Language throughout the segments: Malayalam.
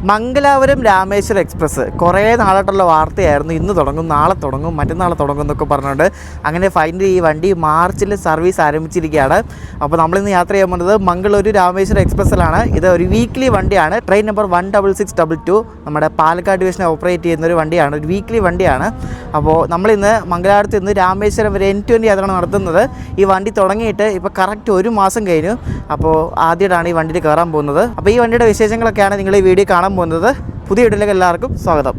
മംഗലാപുരം രാമേശ്വരം എക്സ്പ്രസ് കുറേ നാളായിട്ടുള്ള വാർത്തയായിരുന്നു. ഇന്ന് തുടങ്ങും, നാളെ തുടങ്ങും, മറ്റന്നാൾ തുടങ്ങും എന്നൊക്കെ പറഞ്ഞുകൊണ്ട് അങ്ങനെ ഫൈനലി ഈ വണ്ടി മാർച്ചിൽ സർവീസ് ആരംഭിച്ചിരിക്കുകയാണ്. അപ്പോൾ നമ്മളിന്ന് യാത്ര ചെയ്യാൻ പോകുന്നത് മംഗളൂരു രാമേശ്വരം എക്സ്പ്രസ്സിലാണ്. ഇത് ഒരു വീക്ക്ലി വണ്ടിയാണ്. ട്രെയിൻ നമ്പർ 16622 നമ്മുടെ പാലക്കാട് ഡിവിഷൻ ഓപ്പറേറ്റ് ചെയ്യുന്ന ഒരു വണ്ടിയാണ്, ഒരു വീക്ക്ലി വണ്ടിയാണ്. അപ്പോൾ നമ്മളിന്ന് മംഗലാപുരത്ത് നിന്ന് രാമേശ്വരം വരെ N20 യാത്രയാണ് നടത്തുന്നത്. ഈ വണ്ടി തുടങ്ങിയിട്ട് ഇപ്പോൾ കറക്റ്റ് 1 മാസം കഴിഞ്ഞു. അപ്പോൾ ആദ്യമായിട്ടാണ് ഈ വണ്ടിയിൽ കയറാൻ പോകുന്നത്. അപ്പോൾ ഈ വണ്ടിയുടെ വിശേഷങ്ങളൊക്കെയാണ് നിങ്ങൾ ഈ വീഡിയോ കാണാൻ പോകുന്നത്. പുതിയ വീഡിയോയിലേക്ക് എല്ലാവർക്കും സ്വാഗതം.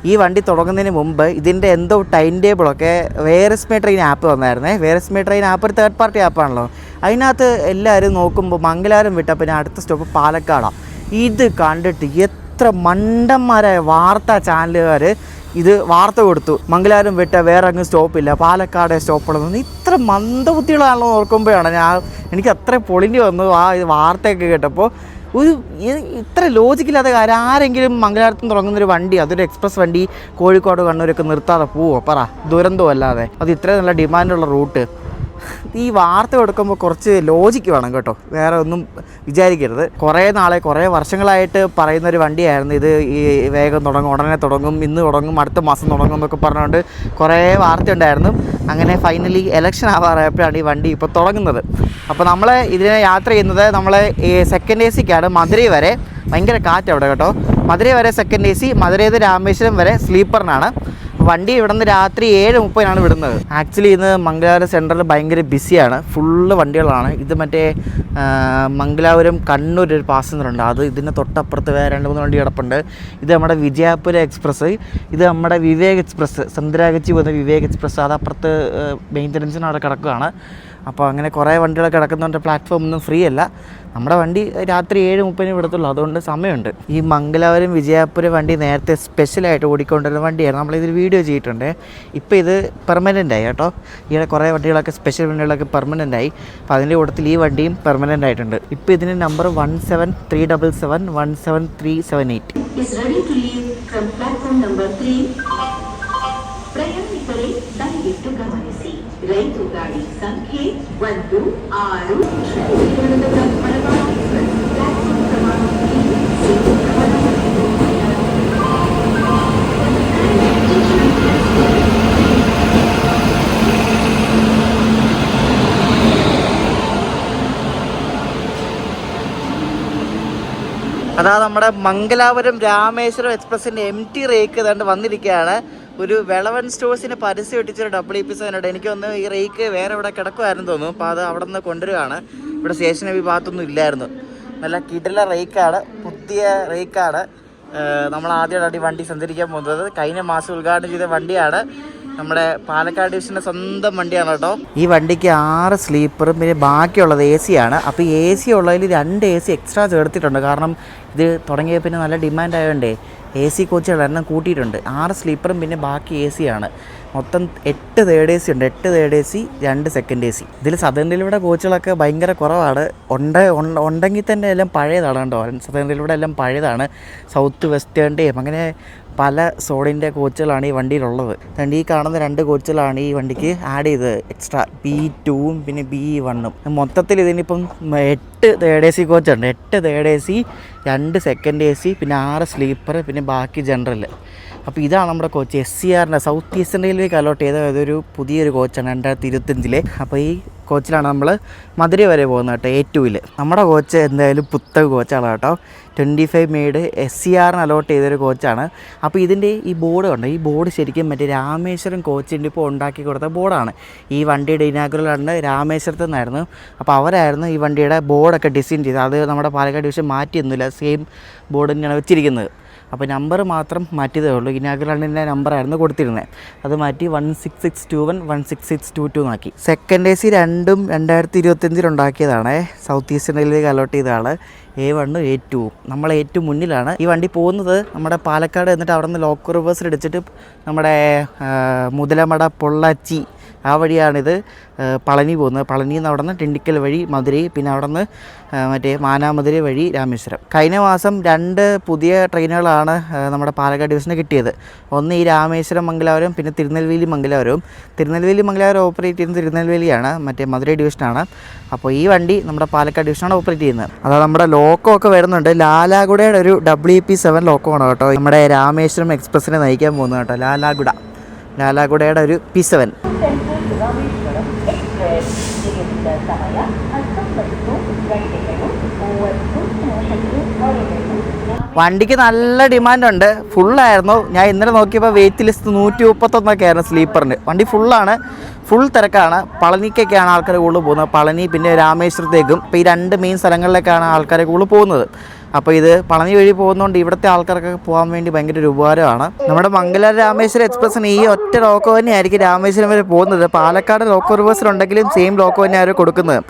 ഈ വണ്ടി തുടങ്ങുന്നതിന് മുമ്പ് ഇതിൻ്റെ എന്തോ ടൈം ടേബിളൊക്കെ വേറസ്മേ ട്രെയിൻ ആപ്പ് വന്നായിരുന്നേ. വേറസ്മേ ട്രെയിൻ ആപ്പ് ഒരു തേർഡ് പാർട്ടി ആപ്പാണല്ലോ. അതിനകത്ത് എല്ലാവരും നോക്കുമ്പോൾ മംഗലാപുരം വിട്ടാൽ പിന്നെ അടുത്ത സ്റ്റോപ്പ് പാലക്കാടാണ്. ഇത് കണ്ടിട്ട് എത്ര മണ്ടന്മാരായ വാർത്താ ചാനലുകാർ ഇത് വാർത്ത കൊടുത്തു. മംഗലാപുരം വിട്ട വേറെ അങ്ങ് സ്റ്റോപ്പില്ല, പാലക്കാട് സ്റ്റോപ്പുള്ളതെന്ന്. ഇത്ര മന്ദബുദ്ധികളാണല്ലോ ഓർക്കുമ്പോഴാണ് എനിക്ക് അത്ര പൊളിഞ്ഞ് വന്നു ആ വാർത്തയൊക്കെ കേട്ടപ്പോൾ. ഇത്ര ലോജിക്കില്ലാത്ത കാര്യം. ആരെങ്കിലും മംഗലാപുരത്ത് തുടങ്ങുന്നൊരു വണ്ടി, അതൊരു എക്സ്പ്രസ് വണ്ടി, കോഴിക്കോട് കണ്ണൂരൊക്കെ നിർത്താതെ പോവോ? പറ, ദുരന്തം അല്ലാതെ. അത് ഇത്രയും നല്ല ഡിമാൻഡുള്ള റൂട്ട്. ഈ വാർത്ത കൊടുക്കുമ്പോൾ കുറച്ച് ലോജിക്ക് വേണം കേട്ടോ, വേറെ ഒന്നും വിചാരിക്കരുത്. കുറേ വർഷങ്ങളായിട്ട് പറയുന്നൊരു വണ്ടിയായിരുന്നു ഇത്. ഈ വേഗം തുടങ്ങും, ഉടനെ തുടങ്ങും, ഇന്ന് തുടങ്ങും, അടുത്ത മാസം തുടങ്ങും എന്നൊക്കെ പറഞ്ഞുകൊണ്ട് കുറേ വാർത്ത ഉണ്ടായിരുന്നു. അങ്ങനെ ഫൈനലി ഇലക്ഷൻ ആവാറായപ്പോഴാണ് ഈ വണ്ടി ഇപ്പോൾ തുടങ്ങുന്നത്. അപ്പോൾ നമ്മൾ ഇതിനെ യാത്ര ചെയ്യുന്നത് നമ്മൾ ഈ സെക്കൻഡ് AC ക്കാണ് മധുരൈ വരെ. ഭയങ്കര കാറ്റ് അവിടെ കേട്ടോ. മധുരൈ വരെ സെക്കൻഡ് AC, മധുരൈ രാമേശ്വരം വരെ സ്ലീപ്പറിനാണ്. വണ്ടി ഇവിടെ നിന്ന് രാത്രി 7:30 വിടുന്നത്. ആക്ച്വലി ഇന്ന് മംഗലാപുരം സെൻട്രൽ ഭയങ്കര ബിസിയാണ്, ഫുള്ള് വണ്ടികളാണ്. ഇത് മറ്റേ മംഗലാപുരം കണ്ണൂർ ഒരു പാസഞ്ചറുണ്ട്, അത് ഇതിൻ്റെ തൊട്ടപ്പുറത്ത് വേറെ 2-3 വണ്ടി കിടപ്പുണ്ട്. ഇത് നമ്മുടെ വിജയപുര എക്സ്പ്രസ്, ഇത് നമ്മുടെ വിവേക് എക്സ്പ്രസ്, സന്ദ്രാഗച്ചി പോകുന്ന വിവേക് എക്സ്പ്രസ്, അതപ്പുറത്ത് മെയിൻ്റനൻസിന് അവിടെ കിടക്കുകയാണ്. അപ്പോൾ അങ്ങനെ കുറേ വണ്ടികൾ കിടക്കുന്നുണ്ട്. പ്ലാറ്റ്ഫോം ഒന്നും ഫ്രീ അല്ല. നമ്മുടെ വണ്ടി രാത്രി 7:30 വിടത്തുള്ളൂ, അതുകൊണ്ട് സമയമുണ്ട്. ഈ മംഗലാപുരം വിജയപുര വണ്ടി നേരത്തെ സ്പെഷ്യലായിട്ട് ഓടിക്കൊണ്ടിരുന്ന വണ്ടിയാണ്. നമ്മളിതൊരു വീഡിയോ ചെയ്തിട്ടുണ്ട്. ഇപ്പോൾ ഇത് പെർമനൻ്റായി കേട്ടോ. ഈയിടെ കുറേ വണ്ടികളൊക്കെ സ്പെഷ്യൽ വണ്ടികളൊക്കെ പെർമനൻ്റായി. അപ്പോൾ അതിൻ്റെ കൂട്ടത്തിൽ ഈ വണ്ടിയും പെർമനൻ്റ് ആയിട്ടുണ്ട്. ഇപ്പോൾ ഇതിന് നമ്പർ 17377 17378. ರೈಲು ಗಾಡಿ ಸಂಖ್ಯೆ 16 അതാ നമ്മുടെ മംഗലാപുരം രാമേശ്വരം എക്സ്പ്രസിൻ്റെ MT റേക്ക് ഏതാണ്ട് വന്നിരിക്കുകയാണ്. ഒരു വെളവൻ സ്റ്റോഴ്സിന് പരസ്യം ഒട്ടിച്ചൊരു WP7 എനിക്ക് തോന്നുന്നു ഈ റേക്ക് വേറെ ഇവിടെ കിടക്കുമായിരുന്നു തോന്നുന്നു. അപ്പോൾ അത് അവിടെ നിന്ന് കൊണ്ടുവരികയാണ്. ഇവിടെ സ്റ്റേഷൻ ഈ ഭാഗത്തൊന്നും ഇല്ലായിരുന്നു. നല്ല കിടില റേക്കാണ്, പുതിയ റേക്കാണ്. നമ്മൾ ആദ്യമായിട്ട് വണ്ടി സഞ്ചരിക്കാൻ പോകുന്നത്. കഴിഞ്ഞ മാസം ഉദ്ഘാടനം ചെയ്ത വണ്ടിയാണ്. നമ്മുടെ പാലക്കാട് ഡിവിഷൻ്റെ സ്വന്തം വണ്ടിയാണ് കേട്ടോ. ഈ വണ്ടിക്ക് 6 സ്ലീപ്പറും പിന്നെ ബാക്കിയുള്ളത് AC ആണ്. അപ്പോൾ ഈ AC ഉള്ളതിൽ 2 AC എക്സ്ട്രാ ചേർത്തിട്ടുണ്ട്. കാരണം ഇത് തുടങ്ങിയ പിന്നെ നല്ല ഡിമാൻഡ് ആയതുകൊണ്ടേ AC കോച്ചുകളെണ്ണം കൂട്ടിയിട്ടുണ്ട്. 6 സ്ലീപ്പറും പിന്നെ ബാക്കി AC ആണ്. മൊത്തം 8 തേർഡ് AC ഉണ്ട്. 8 തേർഡ് AC, 2 സെക്കൻഡ് AC. ഇതിൽ സദേൺ റെയിൽവേയുടെ കോച്ചുകളൊക്കെ ഭയങ്കര കുറവാണ്. ഉണ്ടെങ്കിൽ തന്നെ എല്ലാം പഴയതാണ് കേട്ടോ. സദേൺ റെയിൽവേയുടെ എല്ലാം പഴയതാണ്. സൗത്ത് വെസ്റ്റേണിൻ്റെയും അങ്ങനെ പല സോണിൻ്റെ കോച്ചുകളാണ് ഈ വണ്ടിയിലുള്ളത്. ഈ കാണുന്ന 2 കോച്ചുകളാണ് ഈ വണ്ടിക്ക് ആഡ് ചെയ്തത് എക്സ്ട്രാ, B2ഉം പിന്നെ B1ഉം. മൊത്തത്തിൽ ഇതിനിപ്പം 8 third AC കോച്ചുണ്ട്. 8 third AC, 2 second AC, പിന്നെ 6 സ്ലീപ്പർ, പിന്നെ ബാക്കി ജനറൽ. അപ്പോൾ ഇതാണ് നമ്മുടെ കോച്ച്. SCRൻ്റെ സൗത്ത് ഈസ്റ്റേൺ റെയിൽവേക്ക് അലോട്ട് ചെയ്ത അതൊരു പുതിയൊരു കോച്ചാണ് 2025. അപ്പോൾ ഈ കോച്ചിലാണ് നമ്മൾ മധുരൈ വരെ പോകുന്നത് കേട്ടോ, A2-ൽ. നമ്മുടെ കോച്ച് എന്തായാലും പുത്തൻ കോച്ചാണ് കേട്ടോ. 25 മെയ്ഡ് SCRന് അലോട്ട് ചെയ്തൊരു കോച്ചാണ്. അപ്പോൾ ഇതിൻ്റെ ഈ ബോർഡ് ഉണ്ട്. ഈ ബോർഡ് ശരിക്കും മറ്റേ രാമേശ്വരം കോച്ചിൻ്റെ ഇപ്പോൾ ഉണ്ടാക്കി കൊടുത്ത ബോർഡാണ്. ഈ വണ്ടിയുടെ ഇനാഗുറലാണ് രാമേശ്വരത്ത് നിന്നായിരുന്നു. അപ്പോൾ അവരായിരുന്നു ഈ വണ്ടിയുടെ ബോർഡൊക്കെ ഡിസൈൻ ചെയ്തത്. അത് നമ്മുടെ പാലക്കാട് ഡിവിഷൻ മാറ്റിയൊന്നുമില്ല, സെയിം ബോർഡ് തന്നെയാണ് വെച്ചിരിക്കുന്നത്. അപ്പോൾ നമ്പർ മാത്രം മാറ്റിയതേ ഉള്ളൂ. ഇനാഗുറലിൻ്റെ നമ്പറായിരുന്നു കൊടുത്തിരുന്നത്, അത് മാറ്റി 16621 16622 ആക്കി. സെക്കൻഡ് AC 2ഉം 2025 ഉണ്ടാക്കിയതാണ്. സൗത്ത് ഈസ്റ്റേൺ റെയിൽവേക്ക് അലോട്ട് ചെയ്തതാണ്. A1ഉം A2ഉം. നമ്മൾ ഏറ്റവും മുന്നിലാണ്. ഈ വണ്ടി പോകുന്നത് നമ്മുടെ പാലക്കാട്, എന്നിട്ട് അവിടെ നിന്ന് ലോക്കൽ റിവേഴ്സിൽ അടിച്ചിട്ട് നമ്മുടെ മുതലമട, പൊള്ളാച്ചി, ആ വഴിയാണിത് പളനി പോകുന്നത്. പളനിയിൽ നിന്ന് അവിടെ നിന്ന് ടിണ്ടിക്കൽ വഴി മധുരൈ, പിന്നെ അവിടെ നിന്ന് മറ്റേ മാനാമധുരൈ വഴി രാമേശ്വരം. കഴിഞ്ഞ മാസം 2 പുതിയ ട്രെയിനുകളാണ് നമ്മുടെ പാലക്കാട് ഡിവിഷന് കിട്ടിയത്. ഒന്ന് ഈ രാമേശ്വരം മംഗലാപുരം, പിന്നെ തിരുനെൽവേലി മംഗലാപുരവും. തിരുനെൽവേലി മംഗലാപുരം ഓപ്പറേറ്റ് ചെയ്യുന്നത് തിരുനെൽവേലിയാണ്, മറ്റേ മധുരൈ ഡിവിഷനാണ്. അപ്പോൾ ഈ വണ്ടി നമ്മുടെ പാലക്കാട് ഡിവിഷനാണ് ഓപ്പറേറ്റ് ചെയ്യുന്നത്. അതായത് നമ്മുടെ ലോക്കോ ഒക്കെ വരുന്നുണ്ട്. ലാലാഗുഡയുടെ ഒരു WP7 ലോക്കോ ആണ് കേട്ടോ നമ്മുടെ രാമേശ്വരം എക്സ്പ്രസ്സിനെ നയിക്കാൻ പോകുന്നത് കേട്ടോ. ലാലാഗുഡയുടെ ഒരു P7. വണ്ടിക്ക് നല്ല ഡിമാൻഡുണ്ട്. ഫുള്ളായിരുന്നു. ഞാൻ ഇന്നലെ നോക്കിയപ്പോൾ വെയിറ്റ് ലിസ്റ്റ് 131 ആയിരുന്നു സ്ലീപ്പറിന്. വണ്ടി ഫുള്ളാണ്, ഫുൾ തിരക്കാണ്. പളനിക്കൊക്കെയാണ് ആൾക്കാർ കൂടുതൽ പോകുന്നത്. പളനി പിന്നെ രാമേശ്വരത്തേക്കും. ഇപ്പോൾ ഈ 2 മെയിൻ സ്ഥലങ്ങളിലേക്കാണ് ആൾക്കാരെ കൂടുതൽ പോകുന്നത്. അപ്പോൾ ഇത് പളനി വഴി പോകുന്നതുകൊണ്ട് ഇവിടുത്തെ ആൾക്കാർക്കൊക്കെ പോകാൻ വേണ്ടി ഭയങ്കര ഒരു ഉപകാരമാണ്. നമ്മുടെ മംഗലാപുരം രാമേശ്വരം എക്സ്പ്രസ്സിന് ഈ ഒറ്റ ലോക്കോ തന്നെയായിരിക്കും രാമേശ്വരം വരെ പോകുന്നത്. പാലക്കാട് ലോക്കോ റിവേഴ്സിലുണ്ടെങ്കിലും സെയിം ലോക്കോ തന്നെ അവർ കൊടുക്കുന്നത്.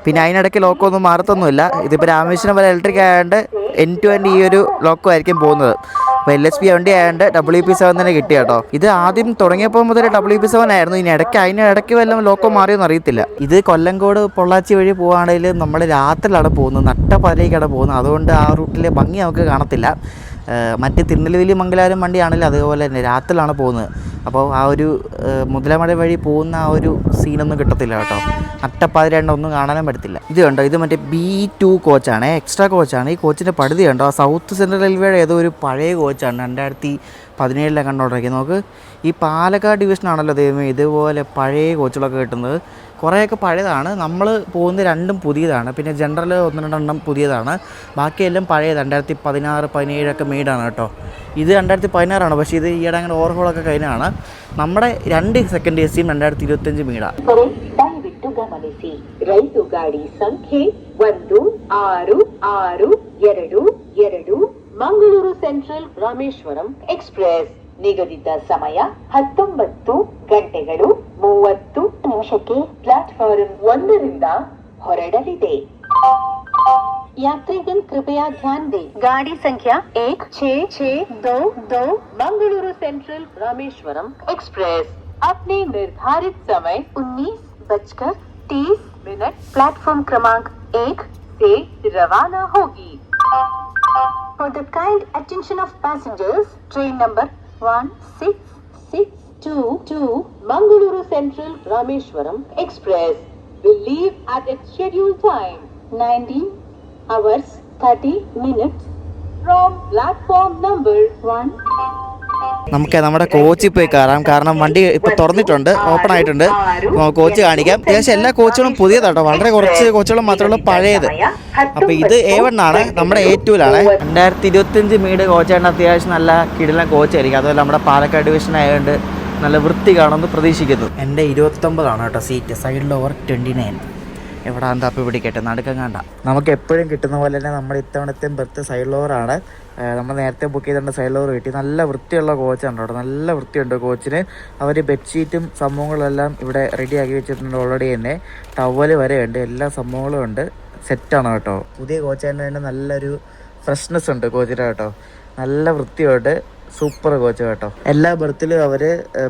പിന്നെ അതിനിടയ്ക്ക് ലോക്കോ ഒന്നും മാറത്തൊന്നുമില്ല. ഇതിപ്പോൾ രാമേശ്വരം വരെ ഇലക്ട്രിക് ആയതുകൊണ്ട് end to end ഈ ഒരു ലോക്കോ ആയിരിക്കും പോകുന്നത്. അപ്പോൾ LSP വണ്ടി ആയതുകൊണ്ട് WP7 തന്നെ കിട്ടി കേട്ടോ. ഇത് ആദ്യം തുടങ്ങിയപ്പോൾ മുതൽ WP7 ആയിരുന്നു. അതിനിടയ്ക്ക് വല്ലതും ലോക്കോ മാറിയെന്ന് അറിയത്തില്ല. ഇത് കൊല്ലങ്കോട് പൊള്ളാച്ചി വഴി പോവുകയാണെങ്കിൽ നമ്മൾ രാത്രിയിലാണ് പോകുന്നത്, നട്ടപ്പാതിരയ്ക്കാണ് പോകുന്നത്. അതുകൊണ്ട് ആ റൂട്ടിലെ ഭംഗി നമുക്ക് കാണത്തില്ല. മറ്റ് തിരുനെൽവേലി മംഗലാപുരം വണ്ടിയാണെങ്കിൽ അതുപോലെ തന്നെ രാത്രിയിലാണ് പോകുന്നത്. അപ്പോൾ ആ ഒരു മുതലമട വഴി പോകുന്ന ആ ഒരു സീനൊന്നും കിട്ടത്തില്ല കേട്ടോ. നട്ടപ്പാതിരണ്ട ഒന്നും കാണാനും പറ്റത്തില്ല. ഇത് കണ്ടോ, ഇത് മറ്റേ B2 കോച്ചാണ്, എക്സ്ട്രാ കോച്ചാണ്. ഈ കോച്ചിൻ്റെ പടുതി കണ്ടോ, സൗത്ത് സെൻട്രൽ റെയിൽവേയുടെ ഏതോ ഒരു പഴയ കോച്ചാണ്, 2017 കണ്ടോണ്ടിരിക്കുന്നത്. നമുക്ക് ഈ പാലക്കാട് ഡിവിഷനാണല്ലോ ദൈവമേ ഇതുപോലെ പഴയ കോച്ചുകളൊക്കെ കിട്ടുന്നത്. കുറേയൊക്കെ പഴയതാണ്. നമ്മൾ പോകുന്നത് 2ഉം പുതിയതാണ്. പിന്നെ ജനറൽ 1-2 പുതിയതാണ്. ബാക്കിയെല്ലാം പഴയത് 2016, 17 മെയ്ഡാണ് കേട്ടോ. ഇത് 2016 പക്ഷേ ഇത് ഈയിടെ അങ്ങനെ ഓവർഹോളൊക്കെ കഴിഞ്ഞാണ്. നമ്മുടെ 2 സെക്കൻഡ് AC 2025 മെയ്ഡാണ്. ರೈಲು ಗಾಡಿ ಸಂಖ್ಯೆ 1662 ಮಂಗಳೂರು ಸೆಂಟ್ರಲ್ ರಾಮೇಶ್ವರಂ ಎಕ್ಸ್ಪ್ರೆಸ್ ನಿಗದಿತ ಸಮಯ 19 ಗಂಟೆಗಳು 30 ನಿಮಿಷಕ್ಕೆ ಪ್ಲಾಟ್ಫಾರ್ಮ್ 1ರಿಂದ ಹೊರಡಲಿದೆ. यात्रीगण कृपया ध्यान दें, गाड़ी संख्या 1662 मंगलुरु सेंट्रल रामेश्वरम एक्सप्रेस अपने निर्धारित समय 19:30 प्लेटफॉर्म क्रमांक 1 से रवाना होगी. For the kind attention of passengers, train number 1662 Mangaluru Central Rameshwaram Express will leave at its scheduled time 19 hours 30 minutes from platform number 1. നമുക്ക് നമ്മുടെ കോച്ചിൽ പോയി കയറാം. കാരണം വണ്ടി ഇപ്പോൾ തുറന്നിട്ടുണ്ട്, ഓപ്പൺ ആയിട്ടുണ്ട്. കോച്ച് കാണിക്കാം. അത്യാവശ്യം എല്ലാ കോച്ചുകളും പുതിയതാട്ടോ, വളരെ കുറച്ച് കോച്ചുകളും മാത്രമേ പഴയത്. അപ്പോൾ ഇത് A1 ആണ്, നമ്മുടെ A2ലാണ്. 2025 മെയ്ഡ് കോച്ചാണ്. അത്യാവശ്യം നല്ല കിടിലൻ കോച്ചായിരിക്കും. അതുപോലെ നമ്മുടെ പാലക്കാട് ഡിവിഷൻ ആയതുകൊണ്ട് നല്ല വൃത്തി കാണുമെന്ന് പ്രതീക്ഷിക്കുന്നു. എൻ്റെ 29 കേട്ടോ സീറ്റ്, സൈഡിൽ ഓവർ 29. എവിടെ അന്താപ്പ് പിടിക്കട്ടെ, നടുക്കം കണ്ട. നമുക്ക് എപ്പോഴും കിട്ടുന്ന പോലെ തന്നെ നമ്മുടെ ഇത്തവണത്തെയും ബെർത്ത് സൈഡ് ലോവറാണ്. നമ്മൾ നേരത്തെ ബുക്ക് ചെയ്തിട്ടുണ്ട്, സൈഡ് ലോവർ കിട്ടി. നല്ല വൃത്തിയുള്ള കോച്ചാണ് കേട്ടോ, നല്ല വൃത്തിയുണ്ട് കോച്ചിന്. അവർ ബെഡ്ഷീറ്റും സംഭവങ്ങളെല്ലാം ഇവിടെ റെഡിയാക്കി വെച്ചിട്ടുണ്ട് ഓൾറെഡി തന്നെ. ടവല് വരെ ഉണ്ട്, എല്ലാ സംഭവങ്ങളും ഉണ്ട്, സെറ്റാണ് കേട്ടോ. പുതിയ കോച്ചായതിന് തന്നെ നല്ലൊരു ഫ്രഷ്നെസ് ഉണ്ട് കോച്ചിന് കേട്ടോ. നല്ല വൃത്തിയുണ്ട്, സൂപ്പർ കോച്ച് കേട്ടോ. എല്ലാ ബർത്തിലും അവർ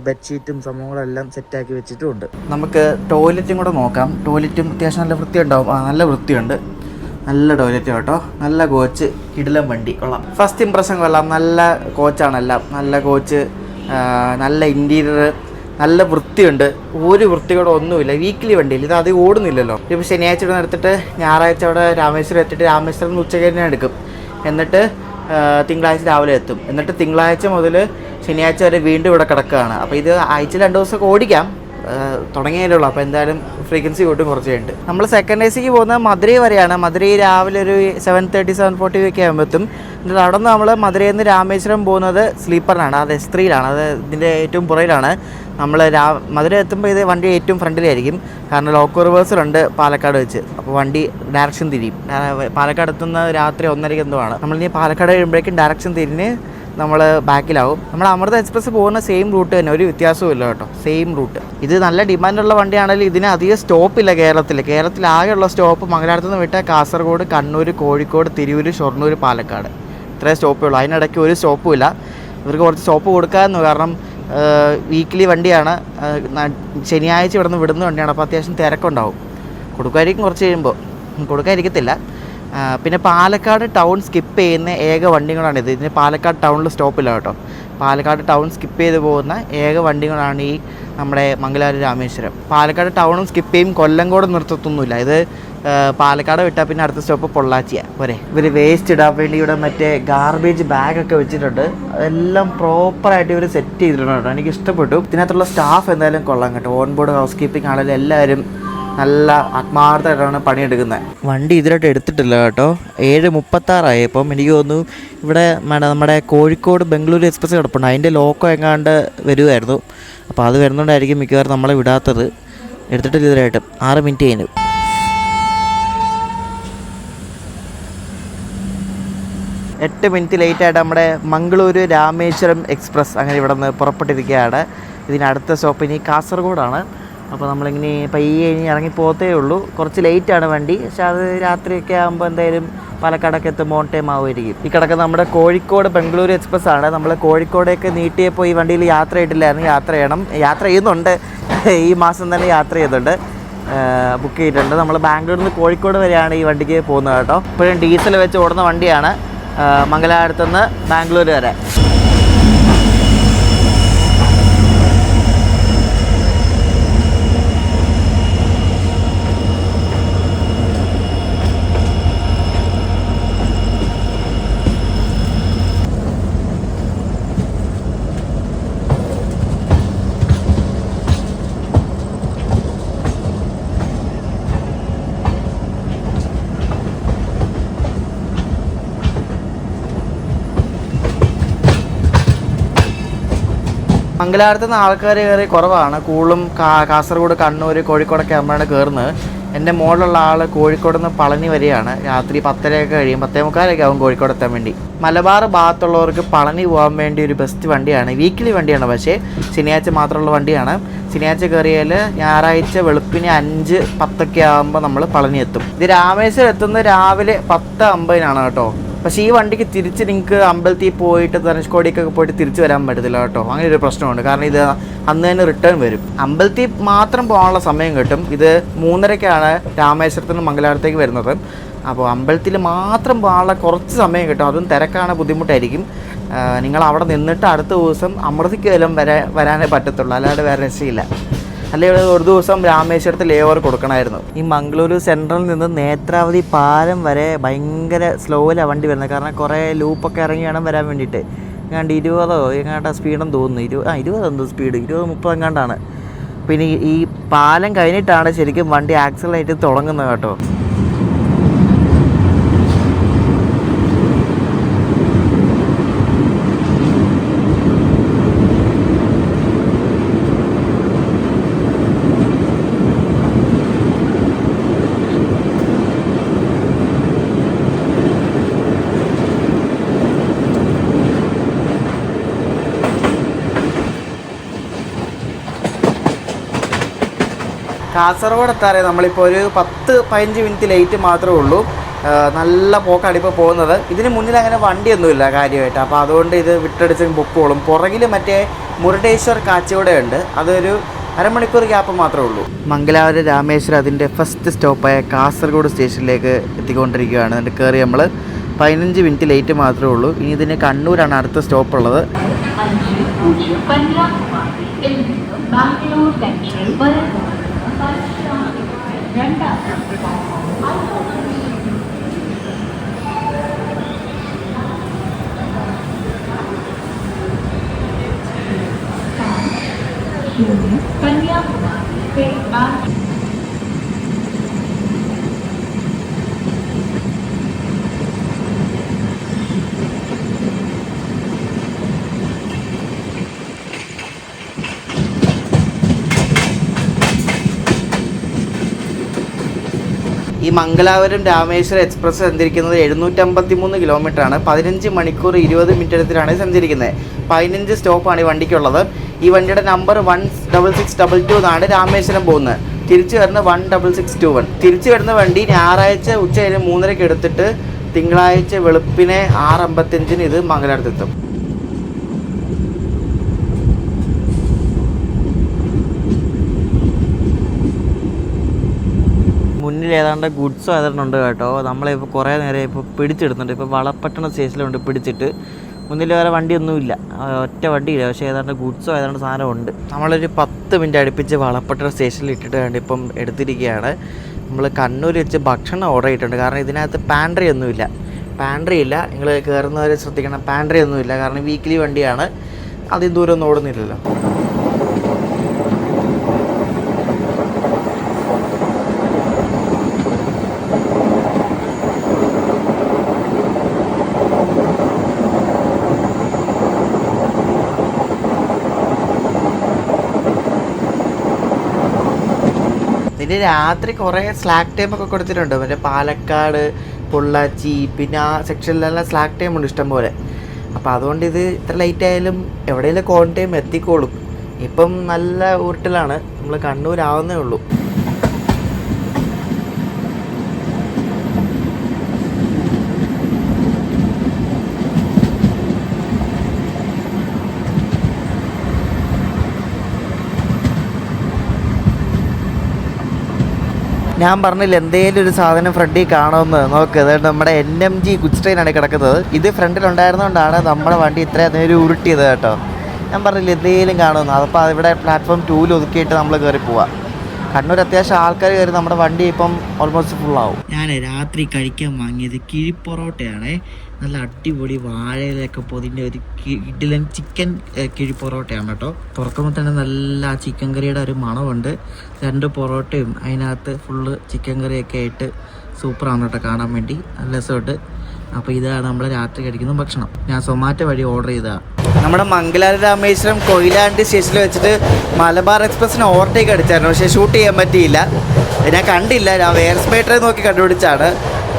ബെഡ്ഷീറ്റും സംഭവങ്ങളെല്ലാം സെറ്റാക്കി വെച്ചിട്ടുമുണ്ട്. നമുക്ക് ടോയ്ലറ്റും കൂടെ നോക്കാം. ടോയ്ലറ്റും അത്യാവശ്യം നല്ല വൃത്തിയുണ്ടാവും. നല്ല വൃത്തിയുണ്ട്, നല്ല ടോയ്ലറ്റ് കേട്ടോ. നല്ല കോച്ച്, കിടിലൻ വണ്ടി, കൊള്ളാം. ഫസ്റ്റ് ഇംപ്രഷൻ കൊള്ളാം. നല്ല കോച്ചാണെല്ലാം, നല്ല കോച്ച്, നല്ല ഇൻറ്റീരിയർ, നല്ല വൃത്തിയുണ്ട്. ഒരു വൃത്തിയോടെ ഒന്നുമില്ല. വീക്കിലി വണ്ടിയിൽ ഇത് അധികം ഓടുന്നില്ലല്ലോ. ഇപ്പോൾ ശനിയാഴ്ച ഇവിടെ നിർത്തിയിട്ട് ഞായറാഴ്ച അവിടെ രാമേശ്വരം എത്തിയിട്ട് രാമേശ്വരം ഉച്ചയ്ക്ക് തന്നെ എടുക്കും. എന്നിട്ട് തിങ്കളാഴ്ച രാവിലെ എത്തും. എന്നിട്ട് തിങ്കളാഴ്ച മുതൽ ശനിയാഴ്ച വരെ വീണ്ടും ഇവിടെ കിടക്കുകയാണ്. അപ്പോൾ ഇത് ആഴ്ചയിൽ 2 ദിവസമൊക്കെ ഓടിക്കാം, തുടങ്ങിയതേ ഉള്ളൂ. അപ്പോൾ എന്തായാലും ഫ്രീക്വൻസി കൂട്ടും കുറച്ചുണ്ട്. നമ്മൾ സെക്കൻഡ് AC പോകുന്നത് മധുരൈ വരെയാണ്. മധുരൈ രാവിലെ ഒരു 7:30 7:40 ഒക്കെ ആകുമ്പോൾ എത്തും. എന്നിട്ട് അവിടെ നിന്ന് നമ്മൾ മധുരയിൽ നിന്ന് രാമേശ്വരം പോകുന്നത് സ്ലീപ്പറിനാണ്, അത് S3യിലാണ്, അത് ഇതിൻ്റെ ഏറ്റവും പുറയിലാണ്. നമ്മൾ മധുര എത്തുമ്പോൾ ഇത് വണ്ടി ഏറ്റവും ഫ്രണ്ടിലായിരിക്കും. കാരണം ലോക്കോ റിവേഴ്സലുണ്ട് പാലക്കാട് വെച്ച്. അപ്പോൾ വണ്ടി ഡയറക്ഷൻ തിരിയും. പാലക്കാട് എത്തുന്ന രാത്രി 1:30 എന്തോ ആണ്. നമ്മളിനി പാലക്കാട് കഴിയുമ്പോഴേക്കും ഡയറക്ഷൻ തിരിഞ്ഞ് നമ്മൾ ബാക്കിലാവും. നമ്മൾ അമൃത എക്സ്പ്രസ് പോകുന്ന സെയിം റൂട്ട് തന്നെ, ഒരു വ്യത്യാസവും ഇല്ല കേട്ടോ, സെയിം റൂട്ട്. ഇത് നല്ല ഡിമാൻഡുള്ള വണ്ടിയാണെങ്കിൽ ഇതിന് അധികം സ്റ്റോപ്പില്ല കേരളത്തിൽ ആകെയുള്ള സ്റ്റോപ്പ് മംഗലാപുരത്ത് നിന്ന് വിട്ടാൽ കാസർഗോഡ്, കണ്ണൂർ, കോഴിക്കോട്, തിരൂർ, ഷൊർണൂർ, പാലക്കാട്, ഇത്രയും സ്റ്റോപ്പേ ഉള്ളൂ. അതിനിടയ്ക്ക് ഒരു സ്റ്റോപ്പും ഇല്ല. ഇവർക്ക് കുറച്ച് സ്റ്റോപ്പ് കൊടുക്കാമെന്നു, കാരണം വീക്കിലി വണ്ടിയാണ്. ശനിയാഴ്ച ഇവിടെ നിന്ന് വിടുന്ന വണ്ടിയാണ്. അപ്പോൾ അത്യാവശ്യം തിരക്കുണ്ടാവും. കൊടുക്കുമായിരിക്കും കുറച്ച് കഴിയുമ്പോൾ, കൊടുക്കാതിരിക്കത്തില്ല. പിന്നെ പാലക്കാട് ടൗൺ സ്കിപ്പ് ചെയ്യുന്ന ഏക വണ്ടികളാണിത്. ഇതിന് പാലക്കാട് ടൗണിൽ സ്റ്റോപ്പില്ല കേട്ടോ. പാലക്കാട് ടൗൺ സ്കിപ്പ് ചെയ്ത് പോകുന്ന ഏക വണ്ടികളാണ് ഈ നമ്മുടെ മംഗലാപുരം രാമേശ്വരം. പാലക്കാട് ടൗണും സ്കിപ്പ് ചെയ്യും, കൊല്ലങ്കോട് നിർത്തത്തൊന്നുമില്ല. ഇത് പാലക്കാട് വിട്ടാൽ പിന്നെ അടുത്ത സ്റ്റോപ്പ് പൊള്ളാച്ചിയാണ് പോരെ. ഇവർ വേസ്റ്റ് ഇടാൻ വേണ്ടി ഇവിടെ മറ്റേ ഗാർബേജ് ബാഗൊക്കെ വെച്ചിട്ടുണ്ട്. അതെല്ലാം പ്രോപ്പറായിട്ട് ഇവർ സെറ്റ് ചെയ്തിട്ടുണ്ട് കേട്ടോ. എനിക്ക് ഇഷ്ടപ്പെട്ടു. ഇതിനകത്തുള്ള സ്റ്റാഫ് എന്തായാലും കൊള്ളാം കേട്ടോ. ഓൺ ബോർഡ് ഹൗസ് കീപ്പിംഗ് ആണെങ്കിലും എല്ലാവരും നല്ല ആത്മാർത്ഥമായിട്ടാണ് പണിയെടുക്കുന്നത്. വണ്ടി ഇതിലായിട്ട് എടുത്തിട്ടില്ല കേട്ടോ. 7:36 ഇപ്പം. എനിക്ക് തോന്നുന്നു ഇവിടെ നമ്മുടെ കോഴിക്കോട് ബംഗളൂരു എക്സ്പ്രസ് കിടപ്പുണ്ട്. അതിൻ്റെ ലോക്കോ എങ്ങാണ്ട് വരുമായിരുന്നു. അപ്പോൾ അത് വരുന്നതുകൊണ്ടായിരിക്കും മിക്കവാറും നമ്മളെ വിടാത്തത്. എടുത്തിട്ടില്ല ഇതിലായിട്ട്. 6 മിനിറ്റ് കഴിഞ്ഞു. എട്ട് മിനിറ്റ് ലേറ്റായിട്ട് നമ്മുടെ മംഗളൂരു രാമേശ്വരം എക്സ്പ്രസ് അങ്ങനെ ഇവിടെ നിന്ന് പുറപ്പെട്ടിരിക്കുകയാണ്. ഇതിനടുത്ത സ്റ്റോപ്പ് ഇനി കാസർഗോഡാണ്. അപ്പോൾ നമ്മളിങ്ങനെ പയ്യെ ഇനി ഇറങ്ങി പോകത്തേ ഉള്ളൂ. കുറച്ച് ലേറ്റാണ് വണ്ടി. പക്ഷേ അത് രാത്രിയൊക്കെ ആകുമ്പോൾ എന്തായാലും പാലക്കാടൊക്കെ എത്തുമ്പോൾ ഓൺ ടൈം ആവുമായിരിക്കും. ഈ കിടക്കുന്ന നമ്മുടെ കോഴിക്കോട് ബംഗളൂരു എക്സ്പ്രസ് ആണ്. നമ്മൾ കോഴിക്കോടേക്ക് നീട്ടിയപ്പോൾ ഈ വണ്ടിയിൽ യാത്ര ചെയ്തിട്ടില്ലായിരുന്നു. യാത്ര ചെയ്യുന്നുണ്ട്. ഈ മാസം തന്നെ യാത്ര ചെയ്യുന്നുണ്ട്. ബുക്ക് ചെയ്തിട്ടുണ്ട്. നമ്മൾ ബാംഗ്ലൂരിൽ നിന്ന് കോഴിക്കോട് വരെയാണ് ഈ വണ്ടിക്ക് പോകുന്നത് കേട്ടോ. ഇപ്പോഴും ഡീസൽ വെച്ച് ഓടുന്ന വണ്ടിയാണ്. മംഗലാപുരത്തു നിന്ന് ബാംഗ്ലൂർ വരെ. മംഗലാപുരത്ത് നിന്ന് ആൾക്കാർ കയറി കുറവാണ്. കൂടുതലും കാസർഗോഡ്, കണ്ണൂർ, കോഴിക്കോടൊക്കെ ആകുമ്പോഴാണ് കയറുന്നത്. എൻ്റെ മോളിലുള്ള ആൾ കോഴിക്കോട് നിന്ന് പളനി വരെയാണ്. രാത്രി 10:30 കഴിയും, 10:45 ആവും കോഴിക്കോട് എത്താൻ വേണ്ടി. മലബാർ ഭാഗത്തുള്ളവർക്ക് പളനി പോകാൻ വേണ്ടി ഒരു ബെസ്റ്റ് വണ്ടിയാണ്. വീക്കിലി വണ്ടിയാണ്, പക്ഷേ ശനിയാഴ്ച മാത്രമുള്ള വണ്ടിയാണ്. ശനിയാഴ്ച കയറിയാൽ ഞായറാഴ്ച വെളുപ്പിന് 5:10 ആകുമ്പോൾ നമ്മൾ പളനി എത്തും. ഇത് രാമേശ്വരം എത്തുന്നത് രാവിലെ 10:50 കേട്ടോ. പക്ഷേ ഈ വണ്ടിക്ക് തിരിച്ച് നിങ്ങൾക്ക് അമ്പലത്തിൽ പോയിട്ട് ധനുഷ്കോടിക്കൊക്കെ പോയിട്ട് തിരിച്ച് വരാൻ പറ്റത്തില്ല കേട്ടോ. അങ്ങനെ ഒരു പ്രശ്നമുണ്ട്. കാരണം ഇത് അന്ന് തന്നെ റിട്ടേൺ വരും. അമ്പലത്തിൽ മാത്രം പോകാനുള്ള സമയം കിട്ടും. ഇത് 3:30 രാമേശ്വരത്തിൽ നിന്ന് മംഗലാപുരത്തേക്ക് വരുന്നത്. അപ്പോൾ അമ്പലത്തിൽ മാത്രം പോകാനുള്ള കുറച്ച് സമയം കിട്ടും. അതും തിരക്കാണ്, ബുദ്ധിമുട്ടായിരിക്കും. നിങ്ങൾ അവിടെ നിന്നിട്ട് അടുത്ത ദിവസം അമൃതയ്ക്ക് വരാനേ പറ്റത്തുള്ളൂ, അല്ലാതെ വേറെ രക്ഷയില്ല. അല്ലെങ്കിൽ ഒരു ദിവസം രാമേശ്വരത്ത് ലേവർ കൊടുക്കണമായിരുന്നു. ഈ മംഗളൂരു സെൻട്രലിൽ നിന്ന് നേത്രാവതി പാലം വരെ ഭയങ്കര സ്ലോയിലാണ് വണ്ടി വരുന്നത്. കാരണം കുറേ ലൂപ്പൊക്കെ ഇറങ്ങി വേണം വരാൻ വേണ്ടിയിട്ട്. എങ്ങാണ്ട് 20 എങ്ങാണ്ട് സ്പീഡെന്ന് തോന്നുന്നു. 20 എന്തോ സ്പീഡ്, 20-30 എങ്ങാണ്ടാണ്. പിന്നെ ഈ പാലം കഴിഞ്ഞിട്ടാണ് ശരിക്കും വണ്ടി ആക്സിലേറ്റ് തുടങ്ങുന്നത് കേട്ടോ. കാസർഗോഡ് എത്താറേ നമ്മളിപ്പോൾ ഒരു 10-15 മിനിറ്റ് ലേറ്റ് മാത്രമേ ഉള്ളൂ. നല്ല പോക്കാണ് ഇപ്പോൾ പോകുന്നത്. ഇതിന് മുന്നിൽ അങ്ങനെ വണ്ടിയൊന്നുമില്ല കാര്യമായിട്ട്. അപ്പോൾ അതുകൊണ്ട് ഇത് വിട്ടടിച്ച് പൊക്കോളും. പുറകിൽ മറ്റേ മുരുടേശ്വർ കാച്ചിയോടെയുണ്ട്. അതൊരു അരമണിക്കൂർ ഗ്യാപ്പ് മാത്രമേ ഉള്ളൂ. മംഗലാപുരം രാമേശ്വരം അതിൻ്റെ ഫസ്റ്റ് സ്റ്റോപ്പായ കാസർഗോഡ് സ്റ്റേഷനിലേക്ക് എത്തിക്കൊണ്ടിരിക്കുകയാണ്. എന്നിട്ട് കയറി നമ്മൾ 15 മിനിറ്റ് ലേറ്റ് മാത്രമേ ഉള്ളൂ. ഇനി ഇതിന് കണ്ണൂരാണ് അടുത്ത സ്റ്റോപ്പ് ഉള്ളത്. ഈ മംഗലാപുരം രാമേശ്വരം എക്സ്പ്രസ് സഞ്ചരിക്കുന്നത് 753 കിലോമീറ്ററാണ്. 15 മണിക്കൂർ 20 മിനിറ്റ് എടുത്തിട്ടാണ് സഞ്ചരിക്കുന്നത്. 15 സ്റ്റോപ്പാണ് ഈ വണ്ടിക്കുള്ളത്. ഈ വണ്ടിയുടെ നമ്പർ 16622 എന്നാണ് രാമേശ്വരം പോകുന്നത്. തിരിച്ചു വരുന്ന 16621. തിരിച്ചു വരുന്ന വണ്ടി ഞായറാഴ്ച ഉച്ച കഴിഞ്ഞ് 3:30 എടുത്തിട്ട് തിങ്കളാഴ്ച വെളുപ്പിനെ 6:55 ഇത് മംഗലാപുരത്തെത്തും. ഫ്രണ്ടിൽ ഏതാണ്ട് ഗുഡ്സോ ഏതാണ്ട് ഉണ്ട് കേട്ടോ. നമ്മളിപ്പോൾ കുറേ നേരം ഇപ്പോൾ പിടിച്ചെടുക്കുന്നുണ്ട്. ഇപ്പോൾ വളപട്ടണം സ്റ്റേഷനിലുണ്ട് പിടിച്ചിട്ട്. മുന്നിൽ വേറെ വണ്ടിയൊന്നുമില്ല, ഒറ്റ വണ്ടിയില്ല. പക്ഷേ ഏതാണ്ട് ഗുഡ്സോ ഏതാണ്ട് സാധനമുണ്ട്. നമ്മളൊരു 10 മിനിറ്റ് അടുപ്പിച്ച് വളപട്ടണം സ്റ്റേഷനിൽ ഇട്ടിട്ട് വേണ്ടി ഇപ്പം എടുത്തിരിക്കുകയാണ്. നമ്മൾ കണ്ണൂർ വെച്ച് ഭക്ഷണം ഓർഡർ ചെയ്തിട്ടുണ്ട്. കാരണം ഇതിനകത്ത് പാൻട്രി ഒന്നുമില്ല. പാൻട്രി ഇല്ല, നിങ്ങൾ കയറുന്നവരെ ശ്രദ്ധിക്കണം. പാൻട്രി ഒന്നുമില്ല, കാരണം വീക്കിലി വണ്ടിയാണ്, അധികം ദൂരം ഒന്നും ഓടുന്നില്ലല്ലോ. ഇതിന് രാത്രി കുറേ സ്ലാക്ക് ടൈമൊക്കെ കൊടുത്തിട്ടുണ്ട്. മറ്റേ പാലക്കാട്, പൊള്ളാച്ചി, പിന്നെ ആ സെക്ഷനിലെല്ലാം സ്ലാക്ക് ടൈം ഉണ്ട് ഇഷ്ടംപോലെ. അപ്പോൾ അതുകൊണ്ട് ഇത് ഇത്ര ലേറ്റ് ആയാലും എവിടെയെങ്കിലും ഓൺ ടൈം എത്തിക്കോളും. ഇപ്പം നല്ല ഊർട്ടിലാണ്, നമ്മൾ കണ്ണൂരാവുന്നേ ഉള്ളൂ. ഞാൻ പറഞ്ഞില്ല എന്തേലും ഒരു സാധനം ഫ്രണ്ടിൽ കാണുമെന്ന്. നോക്ക്, അതായത് നമ്മുടെ NMG ഗുഡ്സ് ട്രെയിനാണ് കിടക്കുന്നത്. ഇത് ഫ്രണ്ടിലുണ്ടായിരുന്നുകൊണ്ടാണ് നമ്മുടെ വണ്ടി ഇത്രയും നേരം ഉരുട്ടിയത് കേട്ടോ. ഞാൻ പറഞ്ഞില്ല എന്തേലും കാണുമെന്ന്. അതപ്പോൾ ഇവിടെ പ്ലാറ്റ്ഫോം 2 ഒതുക്കിയിട്ട് നമ്മൾ കയറി പോവാം. കണ്ണൂർ അത്യാവശ്യം ആൾക്കാർ കയറി നമ്മുടെ വണ്ടി ഇപ്പം ഓൾമോസ്റ്റ് ഫുള്ളാവും. ഞാൻ രാത്രി കഴിക്കാൻ വാങ്ങിയത് കിഴിപ്പൊറോട്ടയാണ്. നല്ല അടിപൊളി വാഴയിലൊക്കെ പൊതിൻ്റെ ഒരു കിടിലൻ ചിക്കൻ കിഴിപ്പൊറോട്ടയാണ് കേട്ടോ. തുറക്കുമ്പോൾ തന്നെ നല്ല ചിക്കൻ കറിയുടെ ഒരു മണമുണ്ട്. 2 പൊറോട്ടയും അതിനകത്ത് ഫുള്ള് ചിക്കൻ കറിയൊക്കെ ആയിട്ട് സൂപ്പറാണ് കേട്ടോ കാണാൻ വേണ്ടി, നല്ല രസമുണ്ട്. അപ്പോൾ ഇതാണ് നമ്മൾ രാത്രി കഴിക്കുന്ന ഭക്ഷണം. ഞാൻ സൊമാറ്റോ വഴി ഓർഡർ ചെയ്തതാണ്. നമ്മുടെ മംഗലാപുരം രാമേശ്വരം കൊയിലാണ്ടി സ്റ്റേഷനിൽ വെച്ചിട്ട് മലബാർ എക്സ്പ്രസ്സിന് ഓവർടേക്ക് അടിച്ചായിരുന്നു. പക്ഷേ ഷൂട്ട് ചെയ്യാൻ പറ്റിയില്ല, ഞാൻ കണ്ടില്ല. ഞാൻ വേർസ്പേറ്ററെ നോക്കി കണ്ടുപിടിച്ചാണ്.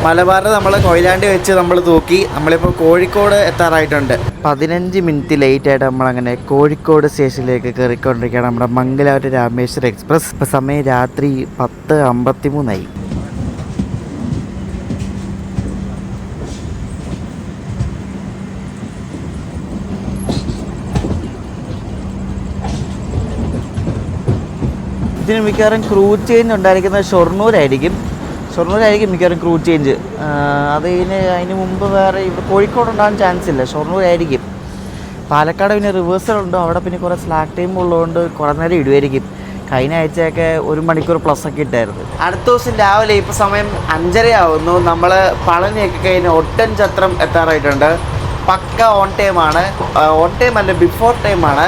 മലബാർ നമ്മൾ കൊയിലാണ്ടി വെച്ച് നമ്മൾ തൂക്കി. നമ്മളിപ്പോൾ കോഴിക്കോട് എത്താറായിട്ടുണ്ട്. 15 മിനിറ്റ് ലേറ്റായിട്ട് നമ്മളങ്ങനെ കോഴിക്കോട് സ്റ്റേഷനിലേക്ക് കയറിക്കൊണ്ടിരിക്കുകയാണ് നമ്മുടെ മംഗലാപുരം രാമേശ്വരം എക്സ്പ്രസ്. ഇപ്പോൾ സമയം രാത്രി 10:53. ഇതിന് മിക്കവാറും ക്രൂ ചേഞ്ച് ഉണ്ടായിരിക്കുന്നത് ഷൊർണൂരായിരിക്കും മിക്കവാറും ക്രൂ ചേഞ്ച്. അതിന് മുമ്പ് വേറെ ഇവിടെ കോഴിക്കോട് ഉണ്ടാകാൻ ചാൻസ് ഇല്ല, ഷൊർണൂരായിരിക്കും. പാലക്കാട് പിന്നെ റിവേഴ്സൽ ഉണ്ട്, അവിടെ പിന്നെ കുറേ സ്ലാക്ക് ടൈം ഉള്ളതുകൊണ്ട് കുറേ നേരം ഇടുമായിരിക്കും. കഴിഞ്ഞ ആഴ്ചയൊക്കെ 1 മണിക്കൂർ പ്ലസ് ഒക്കെ ഇട്ടായിരുന്നു. അടുത്ത ദിവസം രാവിലെ ഇപ്പോൾ സമയം 5:30 ആവുന്നു. നമ്മൾ പളനിയൊക്കെ കഴിഞ്ഞ് ഒട്ടൻചത്രം എത്താറായിട്ടുണ്ട്. പക്ക ഓൺ ടൈമാണ്. ഓൺ ടൈം അല്ല, ബിഫോർ ടൈമാണ്.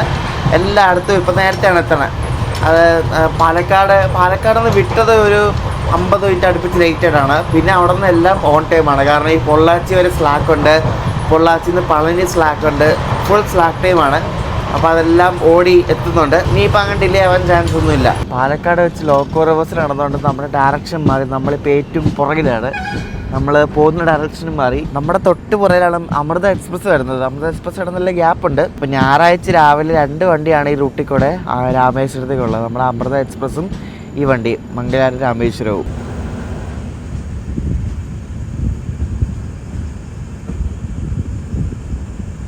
എല്ലായിടത്തും ഇപ്പോൾ നേരത്തെയാണ് എത്തണത്. അത് പാലക്കാട് നിന്ന് വിട്ടത് ഒരു 50 മിനിറ്റ് അടുപ്പിച്ച് ലേറ്റഡാണ്. പിന്നെ അവിടെ നിന്ന് എല്ലാം ഓൺ ടൈമാണ്. കാരണം ഈ പൊള്ളാച്ചി വരെ സ്ലാക്ക് ഉണ്ട്, പൊള്ളാച്ചിയിൽ നിന്ന് പളനി സ്ലാക്ക് ഉണ്ട്, ഫുൾ സ്ലാക്ക് ടൈമാണ്. അപ്പോൾ അതെല്ലാം ഓടി എത്തുന്നുണ്ട്. ഇനിയിപ്പോൾ അങ്ങനെ ഡിലേ ആവാൻ ചാൻസ് ഒന്നുമില്ല. പാലക്കാട് വെച്ച് ലോക്കോ റിവേഴ്സിൽ നടന്നുകൊണ്ട് നമ്മുടെ ഡയറക്ഷൻ മാറി. നമ്മളിപ്പോൾ ഏറ്റവും പുറകിലാണ്, നമ്മൾ പോകുന്ന ഡയറക്ഷനും മാറി. നമ്മുടെ തൊട്ട് പുറകിലാണ് അമൃത എക്സ്പ്രസ് വരുന്നത്. അമൃത എക്സ്പ്രസ് ഇവിടെ നല്ല ഗ്യാപ്പുണ്ട്. ഇപ്പോൾ ഞായറാഴ്ച രാവിലെ 2 വണ്ടിയാണ് ഈ റൂട്ടിൽ കൂടെ രാമേശ്വരത്തേക്കുള്ളത്. നമ്മുടെ അമൃത എക്സ്പ്രസും ഈ വണ്ടി മംഗലാപുരം രാമേശ്വരവും.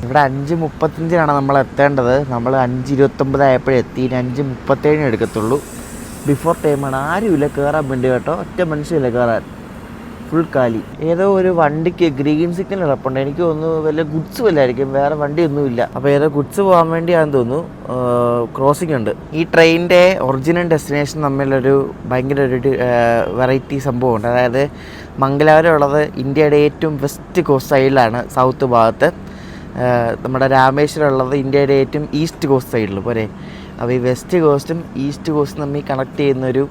ഇവിടെ 5:35 നമ്മൾ എത്തേണ്ടത്. നമ്മൾ 5:29 ആയപ്പോഴേ എത്തി. 5:37 എടുക്കത്തുള്ളൂ. ബിഫോർ ടൈമാണ്. ആരുമില്ല കയറാൻ വേണ്ടി കേട്ടോ, ഒറ്റ മനുഷ്യമില്ല കയറാൻ, ഫുൾ കാലി. ഏതോ ഒരു വണ്ടിക്ക് ഗ്രീൻ സിഗ്നൽ കിടപ്പുണ്ട്. എനിക്ക് തോന്നുന്നു വല്ല ഗുഡ്സ് വല്ലായിരിക്കും, വേറെ വണ്ടിയൊന്നുമില്ല. അപ്പോൾ ഏതോ ഗുഡ്സ് പോകാൻ വേണ്ടിയാണെന്ന് തോന്നുന്നു. ക്രോസിംഗ് ഉണ്ട്. ഈ ട്രെയിനിൻ്റെ ഒറിജിനൽ ഡെസ്റ്റിനേഷൻ തമ്മിലൊരു ഭയങ്കര ഒരു വെറൈറ്റി സംഭവമുണ്ട്. അതായത് മംഗലാപുരം ഉള്ളത് ഇന്ത്യയുടെ ഏറ്റവും വെസ്റ്റ് കോസ്റ്റ് സൈഡിലാണ്, സൗത്ത് ഭാഗത്ത്. നമ്മുടെ രാമേശ്വരം ഉള്ളത് ഇന്ത്യയുടെ ഏറ്റവും ഈസ്റ്റ് കോസ്റ്റ് സൈഡിൽ പോരെ. അപ്പോൾ ഈ വെസ്റ്റ് കോസ്റ്റും ഈസ്റ്റ് കോസ്റ്റും തമ്മിൽ കണക്ട് ചെയ്യുന്നൊരു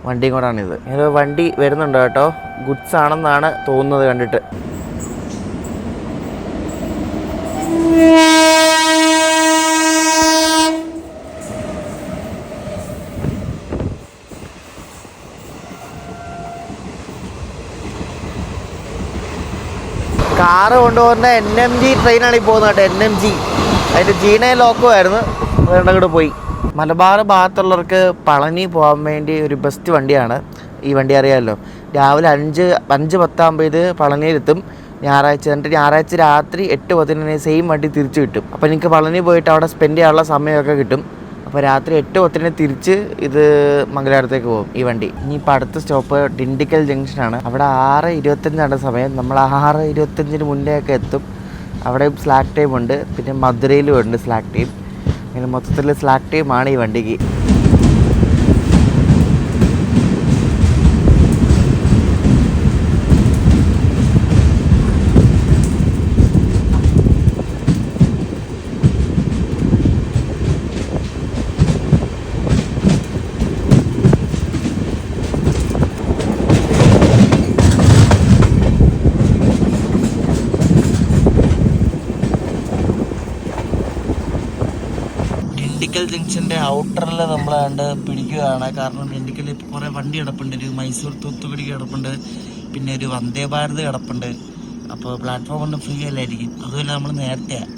വണ്ടിയും കൂടാണിത്. ഏതോ വണ്ടി വരുന്നുണ്ട് കേട്ടോ, ഗുഡ്സ് ആണെന്നാണ് തോന്നുന്നത് കണ്ടിട്ട്. കാറ് കൊണ്ടുപോകുന്ന NMG ട്രെയിനാണ് ഈ പോകുന്നത് കേട്ടോ. NMG അതിൻ്റെ G9 ലോക്കുമായിരുന്നു, അങ്ങോട്ട് പോയി. മലബാർ ഭാഗത്തുള്ളവർക്ക് പളനി പോകാൻ വേണ്ടി ഒരു ബെസ്റ്റ് വണ്ടിയാണ് ഈ വണ്ടി, അറിയാമല്ലോ. രാവിലെ 5:10 ഇത് പളനിയിലെത്തും ഞായറാഴ്ച. എന്നിട്ട് ഞായറാഴ്ച രാത്രി 8:10 സെയിം വണ്ടി തിരിച്ചു കിട്ടും. അപ്പോൾ നിങ്ങൾക്ക് പളനി പോയിട്ട് അവിടെ സ്പെൻഡ് ചെയ്യാനുള്ള സമയമൊക്കെ കിട്ടും. അപ്പോൾ രാത്രി 8:10 തിരിച്ച് ഇത് മംഗലാപുരത്തേക്ക് പോകും ഈ വണ്ടി. ഇനിയിപ്പോൾ അടുത്ത സ്റ്റോപ്പ് ഡിണ്ടിക്കൽ ജംഗ്ഷനാണ്. അവിടെ 6:25 സമയം. നമ്മൾ 6:25 മുന്നേ ഒക്കെ എത്തും. അവിടെ സ്ലാക്ക് ടൈം ഉണ്ട്, പിന്നെ മധുരയിലും ഉണ്ട് സ്ലാക്ക് ടൈം. ഇങ്ങനെ മൊത്തത്തിൽ സ്ലാക്ക് ടൈമാണ് ഈ വണ്ടിക്ക്. ഡിണ്ടിക്കൽ ജംഗ്ഷൻ്റെ ഔട്ടറിൽ നമ്മൾ കണ്ട് പിടിക്കുകയാണ്. കാരണം ഡിണ്ടിക്കൽ ഇപ്പോൾ കുറേ വണ്ടി കിടപ്പുണ്ട്. ഒരു മൈസൂർ തൂത്തുക്കുടി കിടപ്പുണ്ട്, പിന്നെ ഒരു വന്ദേ ഭാരത് കിടപ്പുണ്ട്. അപ്പോൾ പ്ലാറ്റ്ഫോം കൊണ്ട് ഫ്രീ അല്ലായിരിക്കും. അതുമല്ല നമ്മൾ നേരത്തെയാണ്.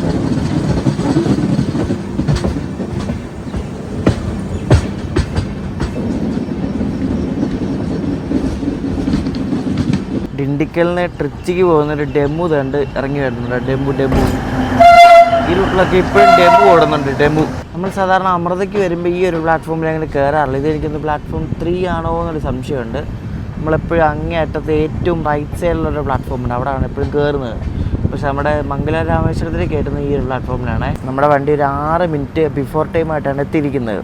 ഡിണ്ടിക്കലിന് ട്രിച്ചിക്ക് പോകുന്നൊരു ഡെമു കണ്ട് ഇറങ്ങി വരുന്നുണ്ട്. ഡെമു ഈ റൂട്ടിലൊക്കെ ഇപ്പോഴും ഡെമു ഓടുന്നുണ്ട്. നമ്മൾ സാധാരണ അമൃതയ്ക്ക് വരുമ്പോൾ ഈ ഒരു പ്ലാറ്റ്ഫോമിൽ അങ്ങനെ കയറാറില്ല. ഇതെനിക്കൊന്ന് പ്ലാറ്റ്ഫോം 3 ആണോ എന്നൊരു സംശയമുണ്ട്. നമ്മളെപ്പോഴും അങ്ങേ അറ്റത്ത് ഏറ്റവും റൈറ്റ് സൈഡിലൊരു പ്ലാറ്റ്ഫോം ഉണ്ട്, അവിടെയാണ് എപ്പോഴും കയറുന്നത്. പക്ഷേ നമ്മുടെ മംഗലാപുരം രാമേശ്വരത്തിൽ കയറ്റുന്നത് ഈ ഒരു പ്ലാറ്റ്ഫോമിലാണ്. നമ്മുടെ വണ്ടി ഒരു 6 മിനിറ്റ് ബിഫോർ ടൈമായിട്ടാണ് എത്തിയിരിക്കുന്നത്.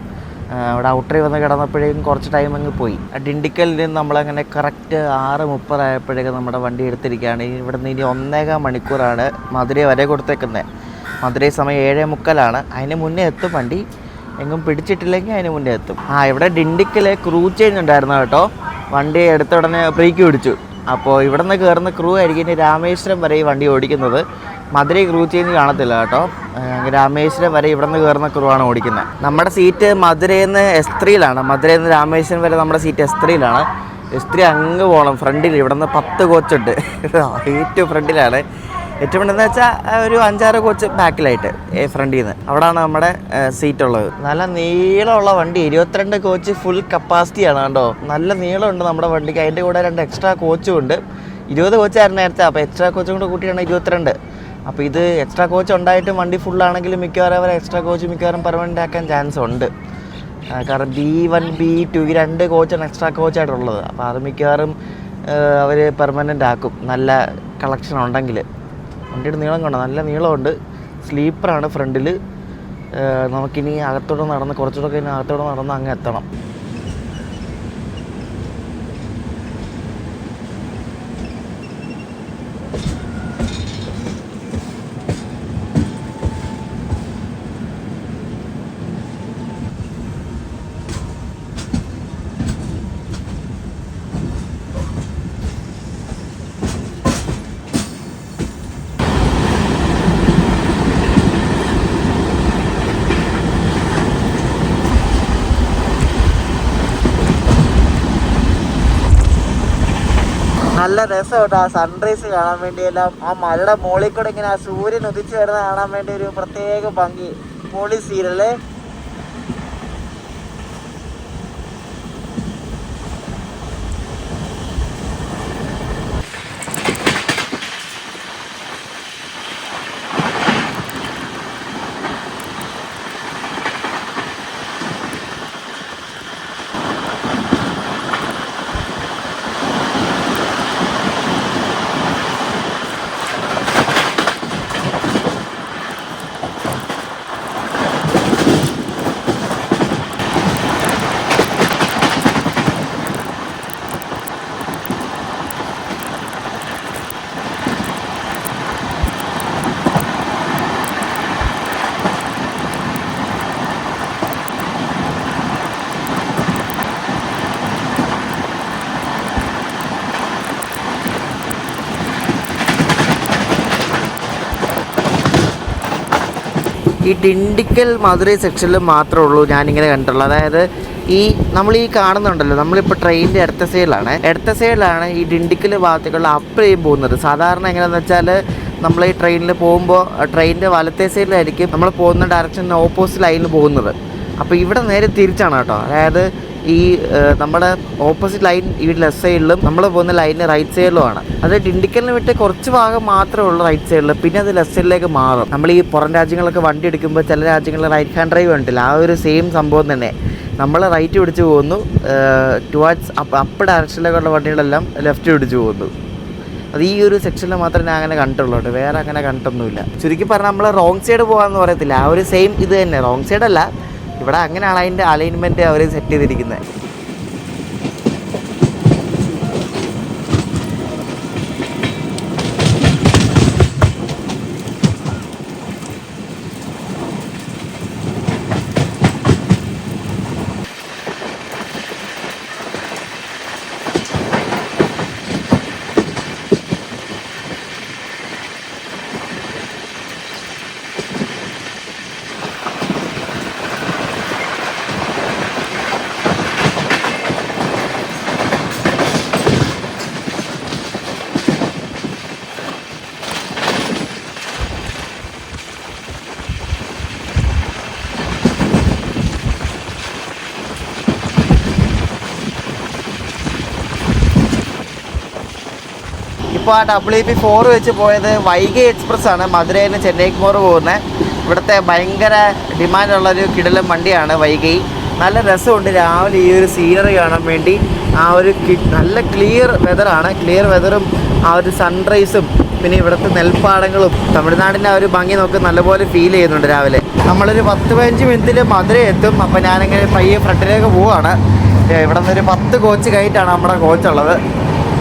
അവിടെ ഔട്ടറിൽ വന്ന് കിടന്നപ്പോഴേക്കും കുറച്ച് ടൈം അങ്ങ് പോയി. ഡിണ്ടിക്കലിൽ നിന്ന് നമ്മളങ്ങനെ കറക്റ്റ് 6:30 ആയപ്പോഴേക്കും നമ്മുടെ വണ്ടി എടുത്തിരിക്കുകയാണ്. ഇവിടെ നിന്ന് ഇനി 1.25 മണിക്കൂറാണ് മധുരൈ വരെ കൊടുത്തേക്കുന്നത്. മധുരൈ സമയം 7:45. അതിന് മുന്നേ എത്തും വണ്ടി. എങ്ങും പിടിച്ചിട്ടില്ലെങ്കിൽ അതിന് മുന്നേ എത്തും. ഇവിടെ ഡിണ്ടിക്കൽ ക്രൂ ചേഞ്ച് ഉണ്ടായിരുന്നു കേട്ടോ. വണ്ടി എടുത്ത ഉടനെ ബ്രേക്ക് പിടിച്ചു. അപ്പോൾ ഇവിടെ നിന്ന് കയറുന്ന ക്രൂ ആയിരിക്കും ഇനി രാമേശ്വരം വരെ ഈ വണ്ടി ഓടിക്കുന്നത്. മധുരൈ ക്രൂ ചേഞ്ച് കാണത്തില്ല കേട്ടോ. രാമേശ്വരം വരെ ഇവിടെ നിന്ന് കയറുന്ന ക്രൂ ആണ് ഓടിക്കുന്നത്. നമ്മുടെ സീറ്റ് മധുരയിൽ നിന്ന് S3യിലാണ്. മധുരയിൽ നിന്ന് രാമേശ്വരം വരെ നമ്മുടെ സീറ്റ് S3യിലാണ്. S3 അങ്ങ് പോകണം ഫ്രണ്ടിൽ. ഇവിടെ നിന്ന് 10 കോച്ചുണ്ട്. ഏറ്റവും ഫ്രണ്ടിലാണ്. ഏറ്റവും ഫ്രണ്ടെന്ന് വെച്ചാൽ ഒരു 5-6 കോച്ച് ബാക്കിലായിട്ട് ഫ്രണ്ടിൽ നിന്ന്. അവിടെയാണ് നമ്മുടെ സീറ്റ് ഉള്ളത്. നല്ല നീളമുള്ള വണ്ടി. 22 കോച്ച് ഫുൾ കപ്പാസിറ്റിയാണ് കേട്ടോ. നല്ല നീളമുണ്ട് നമ്മുടെ വണ്ടിക്ക്. അതിൻ്റെ കൂടെ 2 എക്സ്ട്രാ കോച്ചും ഉണ്ട്. 20 കോച്ചായിരുന്നു നേരത്തെ. അപ്പോൾ എക്സ്ട്രാ കോച്ചും കൂടെ കൂട്ടിയാണ് 22. അപ്പോൾ ഇത് എക്സ്ട്രാ കോച്ച് ഉണ്ടായിട്ടും വണ്ടി ഫുള്ളാണെങ്കിലും മിക്കവാറും അവർ എക്സ്ട്രാ കോച്ച് മിക്കവാറും പെർമനൻ്റ് ആക്കാൻ ചാൻസ് ഉണ്ട്. കാരണം B1 B2 ഈ 2 കോച്ചാണ് എക്സ്ട്രാ കോച്ചായിട്ടുള്ളത്. അപ്പോൾ അത് മിക്കവാറും അവർ പെർമനൻ്റ് ആക്കും നല്ല കളക്ഷൻ ഉണ്ടെങ്കിൽ. വണ്ടിയുടെ നീളം കണ്ടോ, നല്ല നീളമുണ്ട്. സ്ലീപ്പറാണ് ഫ്രണ്ടിൽ. നമുക്കിനി അകത്തോടെ നടന്ന് കുറച്ചുകൂടെ ഇനി അകത്തോടെ നടന്ന് അങ്ങ് എത്തണം. നല്ല രസം കേട്ടോ ആ സൺറൈസ് കാണാൻ വേണ്ടിയെല്ലാം. ആ മലയുടെ മുകളിൽ കൂടെ ഇങ്ങനെ ആ സൂര്യൻ ഉദിച്ച് വരുന്ന കാണാൻ വേണ്ടി ഒരു പ്രത്യേക ഭംഗി. പൊളി സീനല്ലേ. ഈ ഡിണ്ടിക്കൽ മധുരൈ സെക്ഷനിൽ മാത്രമേ ഉള്ളൂ ഞാനിങ്ങനെ കണ്ടിട്ടുള്ളൂ. അതായത് ഈ നമ്മൾ ഈ കാണുന്നുണ്ടല്ലോ, നമ്മളിപ്പോൾ ട്രെയിനിൻ്റെ ഇടത്ത സൈഡിലാണ് ഈ ഡിണ്ടിക്കൽ ഭാഗത്തേക്കുള്ള അപ്പ് ചെയ്യും പോകുന്നത്. സാധാരണ എങ്ങനെയാണെന്ന് വെച്ചാൽ നമ്മൾ ഈ ട്രെയിനിൽ പോകുമ്പോൾ ട്രെയിനിൻ്റെ വലത്തേ സൈഡിലായിരിക്കും നമ്മൾ പോകുന്ന ഡയറക്ഷന് ഓപ്പോസിറ്റ് ലൈനിൽ പോകുന്നത്. അപ്പോൾ ഇവിടെ നേരെ തിരിച്ചാണ് കേട്ടോ. അതായത് ഈ നമ്മുടെ ഓപ്പോസിറ്റ് ലൈൻ ഈ ലെഫ്റ്റ് സൈഡിലും നമ്മൾ പോകുന്ന ലൈനിന് റൈറ്റ് സൈഡിലുമാണ്. അത് ഡിണ്ടിക്കലിന് വിട്ട് കുറച്ച് ഭാഗം മാത്രമേ ഉള്ളൂ റൈറ്റ് സൈഡിൽ, പിന്നെ അത് ലെഫ്റ്റ് സൈഡിലേക്ക് മാറും. നമ്മൾ ഈ പുറം രാജ്യങ്ങളൊക്കെ വണ്ടി എടുക്കുമ്പോൾ ചില രാജ്യങ്ങളിൽ റൈറ്റ് ഹാൻഡ് ഡ്രൈവ് ഉണ്ടല്ലോ, ആ ഒരു സെയിം സംഭവം തന്നെ. നമ്മൾ റൈറ്റ് പിടിച്ച് പോകുന്നു, ടുവാർഡ്സ് അപ്പ് ഡയറക്ഷനിലേക്കുള്ള വണ്ടികളെല്ലാം ലെഫ്റ്റ് പിടിച്ച് പോകുന്നു. അത് ഈ ഒരു സെക്ഷനിൽ മാത്രമേ ഞാൻ അങ്ങനെ കണ്ടിട്ടുള്ളൂ കേട്ടോ, വേറെ അങ്ങനെ കണ്ടിട്ടൊന്നുമില്ല. ചുരുക്കി പറഞ്ഞാൽ നമ്മൾ റോങ് സൈഡ് പോകാമെന്ന് പറയത്തില്ല, ആ ഒരു സെയിം ഇത് തന്നെ. റോങ് സൈഡല്ല, ഇവിടെ അങ്ങനെയാണ് അതിൻ്റെ അലൈൻമെൻറ്റ് അവർ സെറ്റ് ചെയ്തിരിക്കുന്നത്. ഇപ്പോൾ ആ WP4 വെച്ച് പോയത് വൈഗൈ എക്സ്പ്രസ് ആണ്, മധുരയിൽ നിന്ന് ചെന്നൈക്ക് പോകുന്നത്. ഇവിടുത്തെ ഭയങ്കര ഡിമാൻഡുള്ളൊരു കിടിലൻ വണ്ടിയാണ് വൈഗൈ. നല്ല രസമുണ്ട് രാവിലെ ഈ ഒരു സീനറി കാണാൻ വേണ്ടി. ആ ഒരു നല്ല ക്ലിയർ വെതറാണ്, ക്ലിയർ വെതറും ആ ഒരു സൺറൈസും പിന്നെ ഇവിടുത്തെ നെൽപ്പാടങ്ങളും തമിഴ്നാടിൻ്റെ ആ ഒരു ഭംഗി നമുക്ക് നല്ലപോലെ ഫീൽ ചെയ്യുന്നുണ്ട് രാവിലെ. നമ്മളൊരു 10-15 മിനിറ്റിൽ മധുര എത്തും. അപ്പോൾ ഞാനിങ്ങനെ പയ്യെ ഫ്രണ്ടിലേക്ക് പോവുകയാണ്. ഇവിടെ നിന്നൊരു 10 കോച്ച് കഴിഞ്ഞിട്ടാണ് നമ്മുടെ കോച്ചുള്ളത്.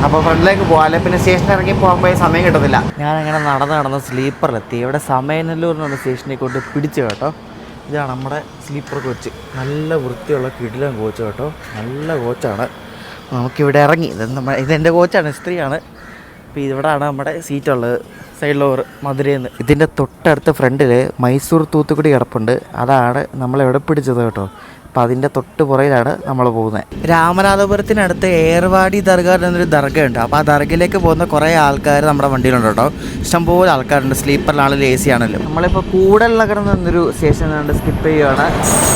അപ്പോൾ ഫ്രണ്ടിലേക്ക് പോകാം, അല്ലെങ്കിൽ പിന്നെ സ്റ്റേഷനിൽ ഇറങ്ങി പോകുമ്പോൾ സമയം കിട്ടത്തില്ല. ഞാനങ്ങനെ നടന്ന് സ്ലീപ്പറിലെത്തി. ഇവിടെ സമയനല്ലൂർ എന്ന് പറഞ്ഞ സ്റ്റേഷനിൽ കൊണ്ട് പിടിച്ചു കേട്ടോ. ഇതാണ് നമ്മുടെ സ്ലീപ്പർ കോച്ച്, നല്ല വൃത്തിയുള്ള കിടിലൻ കോച്ച് കേട്ടോ, നല്ല കോച്ചാണ്. നമുക്കിവിടെ ഇറങ്ങി, ഇതെൻ്റെ കോച്ചാണ്, സ്ത്രീയാണ്. അപ്പോൾ ഇവിടെയാണ് നമ്മുടെ സീറ്റുള്ളത്, സൈഡ് ഡോർ മധുരയിൽ നിന്ന്. ഇതിൻ്റെ തൊട്ടടുത്ത ഫ്രണ്ടിൽ മൈസൂർ തൂത്തുക്കുടി കിടപ്പുണ്ട്, അതാണ് നമ്മളെവിടെ പിടിച്ചത് കേട്ടോ. അപ്പോൾ അതിൻ്റെ തൊട്ട് പുറയിലാണ് നമ്മൾ പോകുന്നത്. രാമനാഥപുരത്തിനടുത്ത് ഏർവാടി ദർഗ എന്നൊരു ദർഗയുണ്ട്. അപ്പോൾ ആ ദർഗയിലേക്ക് പോകുന്ന കുറേ ആൾക്കാർ നമ്മുടെ വണ്ടിയിലുണ്ട് കേട്ടോ, ഇഷ്ടംപോലെ ആൾക്കാരുണ്ട്. സ്ലീപ്പറിലാണെങ്കിലും AC ആണല്ലോ. നമ്മളിപ്പോൾ കൂടൽ നഗരം എന്നൊരു സ്റ്റേഷനിലുണ്ട്, സ്കിപ്പ് ചെയ്യുകയാണ്.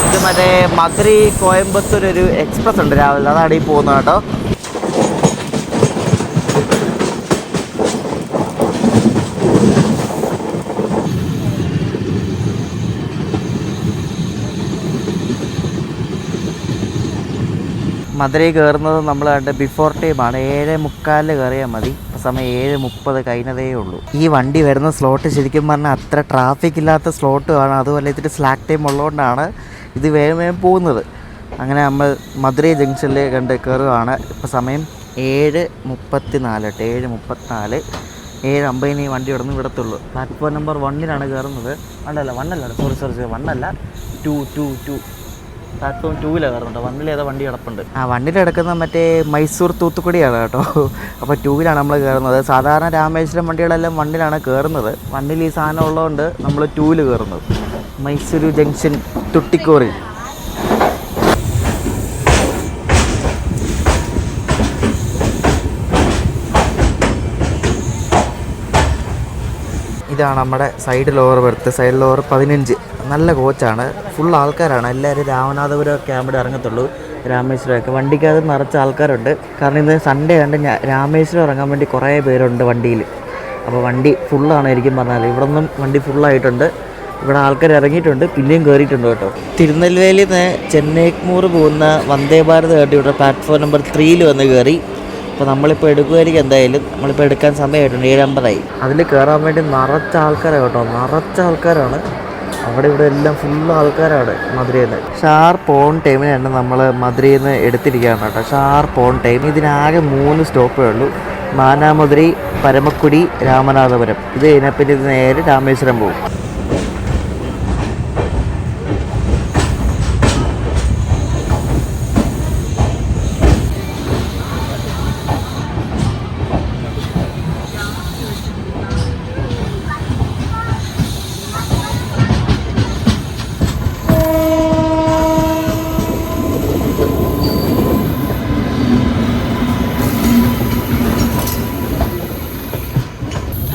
ഇത് മറ്റേ മധുരൈ കോയമ്പത്തൂർ ഒരു എക്സ്പ്രസ് ഉണ്ട് രാവിലെ, അതാണ് ഈ പോകുന്നത് കേട്ടോ. മധുരൈ കയറുന്നത് നമ്മൾ കണ്ട് ബിഫോർ ടൈമാണ്, 7:45 കയറിയാൽ മതി. ഇപ്പോൾ സമയം 7:30 കഴിഞ്ഞതേ ഉള്ളൂ. ഈ വണ്ടി വരുന്ന സ്ലോട്ട് ശരിക്കും പറഞ്ഞാൽ അത്ര ട്രാഫിക് ഇല്ലാത്ത സ്ലോട്ടുമാണ്, അതുപോലെ ഇതിൻ്റെ സ്ലാക്ക് ടൈം ഉള്ളതുകൊണ്ടാണ് ഇത് വേഗം പോകുന്നത്. അങ്ങനെ നമ്മൾ മധുരൈ ജംഗ്ഷനിൽ കണ്ട് കയറുകയാണ്. ഇപ്പോൾ സമയം 7:34 കേട്ടോ, 7:34. 7:50 ഈ വണ്ടി ഇവിടെ നിന്ന് വിടത്തുള്ളൂ. പ്ലാറ്റ്ഫോം നമ്പർ 1 കയറുന്നത്. സോറി 1 അല്ല 2. പ്ലാറ്റ്ഫോം 2 കയറുന്നുണ്ട്. 1 ഏതാ വണ്ടി കിടപ്പുണ്ട്. 1 കിടക്കുന്ന മറ്റേ മൈസൂർ തൂത്തുക്കുടിയാണ് കേട്ടോ. അപ്പോൾ 2 നമ്മൾ കയറുന്നത്. സാധാരണ രാമേശ്വരം വണ്ടികളെല്ലാം 1 കയറുന്നത്. 1 ഈ സാധനം ഉള്ളതുകൊണ്ട് നമ്മൾ 2 കയറുന്നത്. മൈസൂരു ജംഗ്ഷൻ തുട്ടിക്കോറി. ഇതാണ് നമ്മുടെ side lower berth, side lower 15. നല്ല കോച്ചാണ്, ഫുൾ ആൾക്കാരാണ്. എല്ലാവരും രാമനാഥപുരം ക്യാമ്പിൽ ഇറങ്ങത്തുള്ളൂ. രാമേശ്വരമൊക്കെ വണ്ടിക്കകത്ത് നിറച്ച ആൾക്കാരുണ്ട്. കാരണം ഇന്ന് സൺഡേ കണ്ട് രാമേശ്വരം ഇറങ്ങാൻ വേണ്ടി കുറേ പേരുണ്ട് വണ്ടിയിൽ. അപ്പോൾ വണ്ടി ഫുള്ളാണ് ശരിക്കും പറഞ്ഞാൽ. ഇവിടെ നിന്നും വണ്ടി ഫുള്ളായിട്ടുണ്ട്. ഇവിടെ ആൾക്കാർ ഇറങ്ങിയിട്ടുണ്ട്, പിന്നെയും കയറിയിട്ടുണ്ട് കേട്ടോ. തിരുനെൽവേലിയിൽ നിന്ന് ചെന്നൈക്ക് പോകുന്ന വന്ദേ ഭാരത് കേട്ടോ, ഇവിടെ പ്ലാറ്റ്ഫോം നമ്പർ 3 വന്ന് കയറി. അപ്പോൾ നമ്മളിപ്പോൾ എടുക്കുമായിരിക്കും, എന്തായാലും നമ്മളിപ്പോൾ എടുക്കാൻ സമയമായിട്ടുണ്ട്, 7:50. അതിൽ കയറാൻ വേണ്ടി നിറച്ച ആൾക്കാരാണ് കേട്ടോ, നിറച്ച ആൾക്കാരാണ്. അവിടെ ഇവിടെ എല്ലാം ഫുള്ള് ആൾക്കാരാണ് മധുരയിൽ നിന്ന്. ഷാർപ്പ് ഓൺ ടൈമിനാണ് നമ്മൾ മധുരയിൽ നിന്ന് എടുത്തിരിക്കുകയാണ് കേട്ടോ, ഷാർപ്പ് ഓൺ ടൈം. ഇതിനാകെ 3 സ്റ്റോപ്പേ ഉള്ളൂ, മാനാമധുരൈ, പരമക്കുടി, രാമനാഥപുരം. ഇത് കഴിഞ്ഞാൽ പിന്നെ ഇത് നേരെ രാമേശ്വരം പോകും.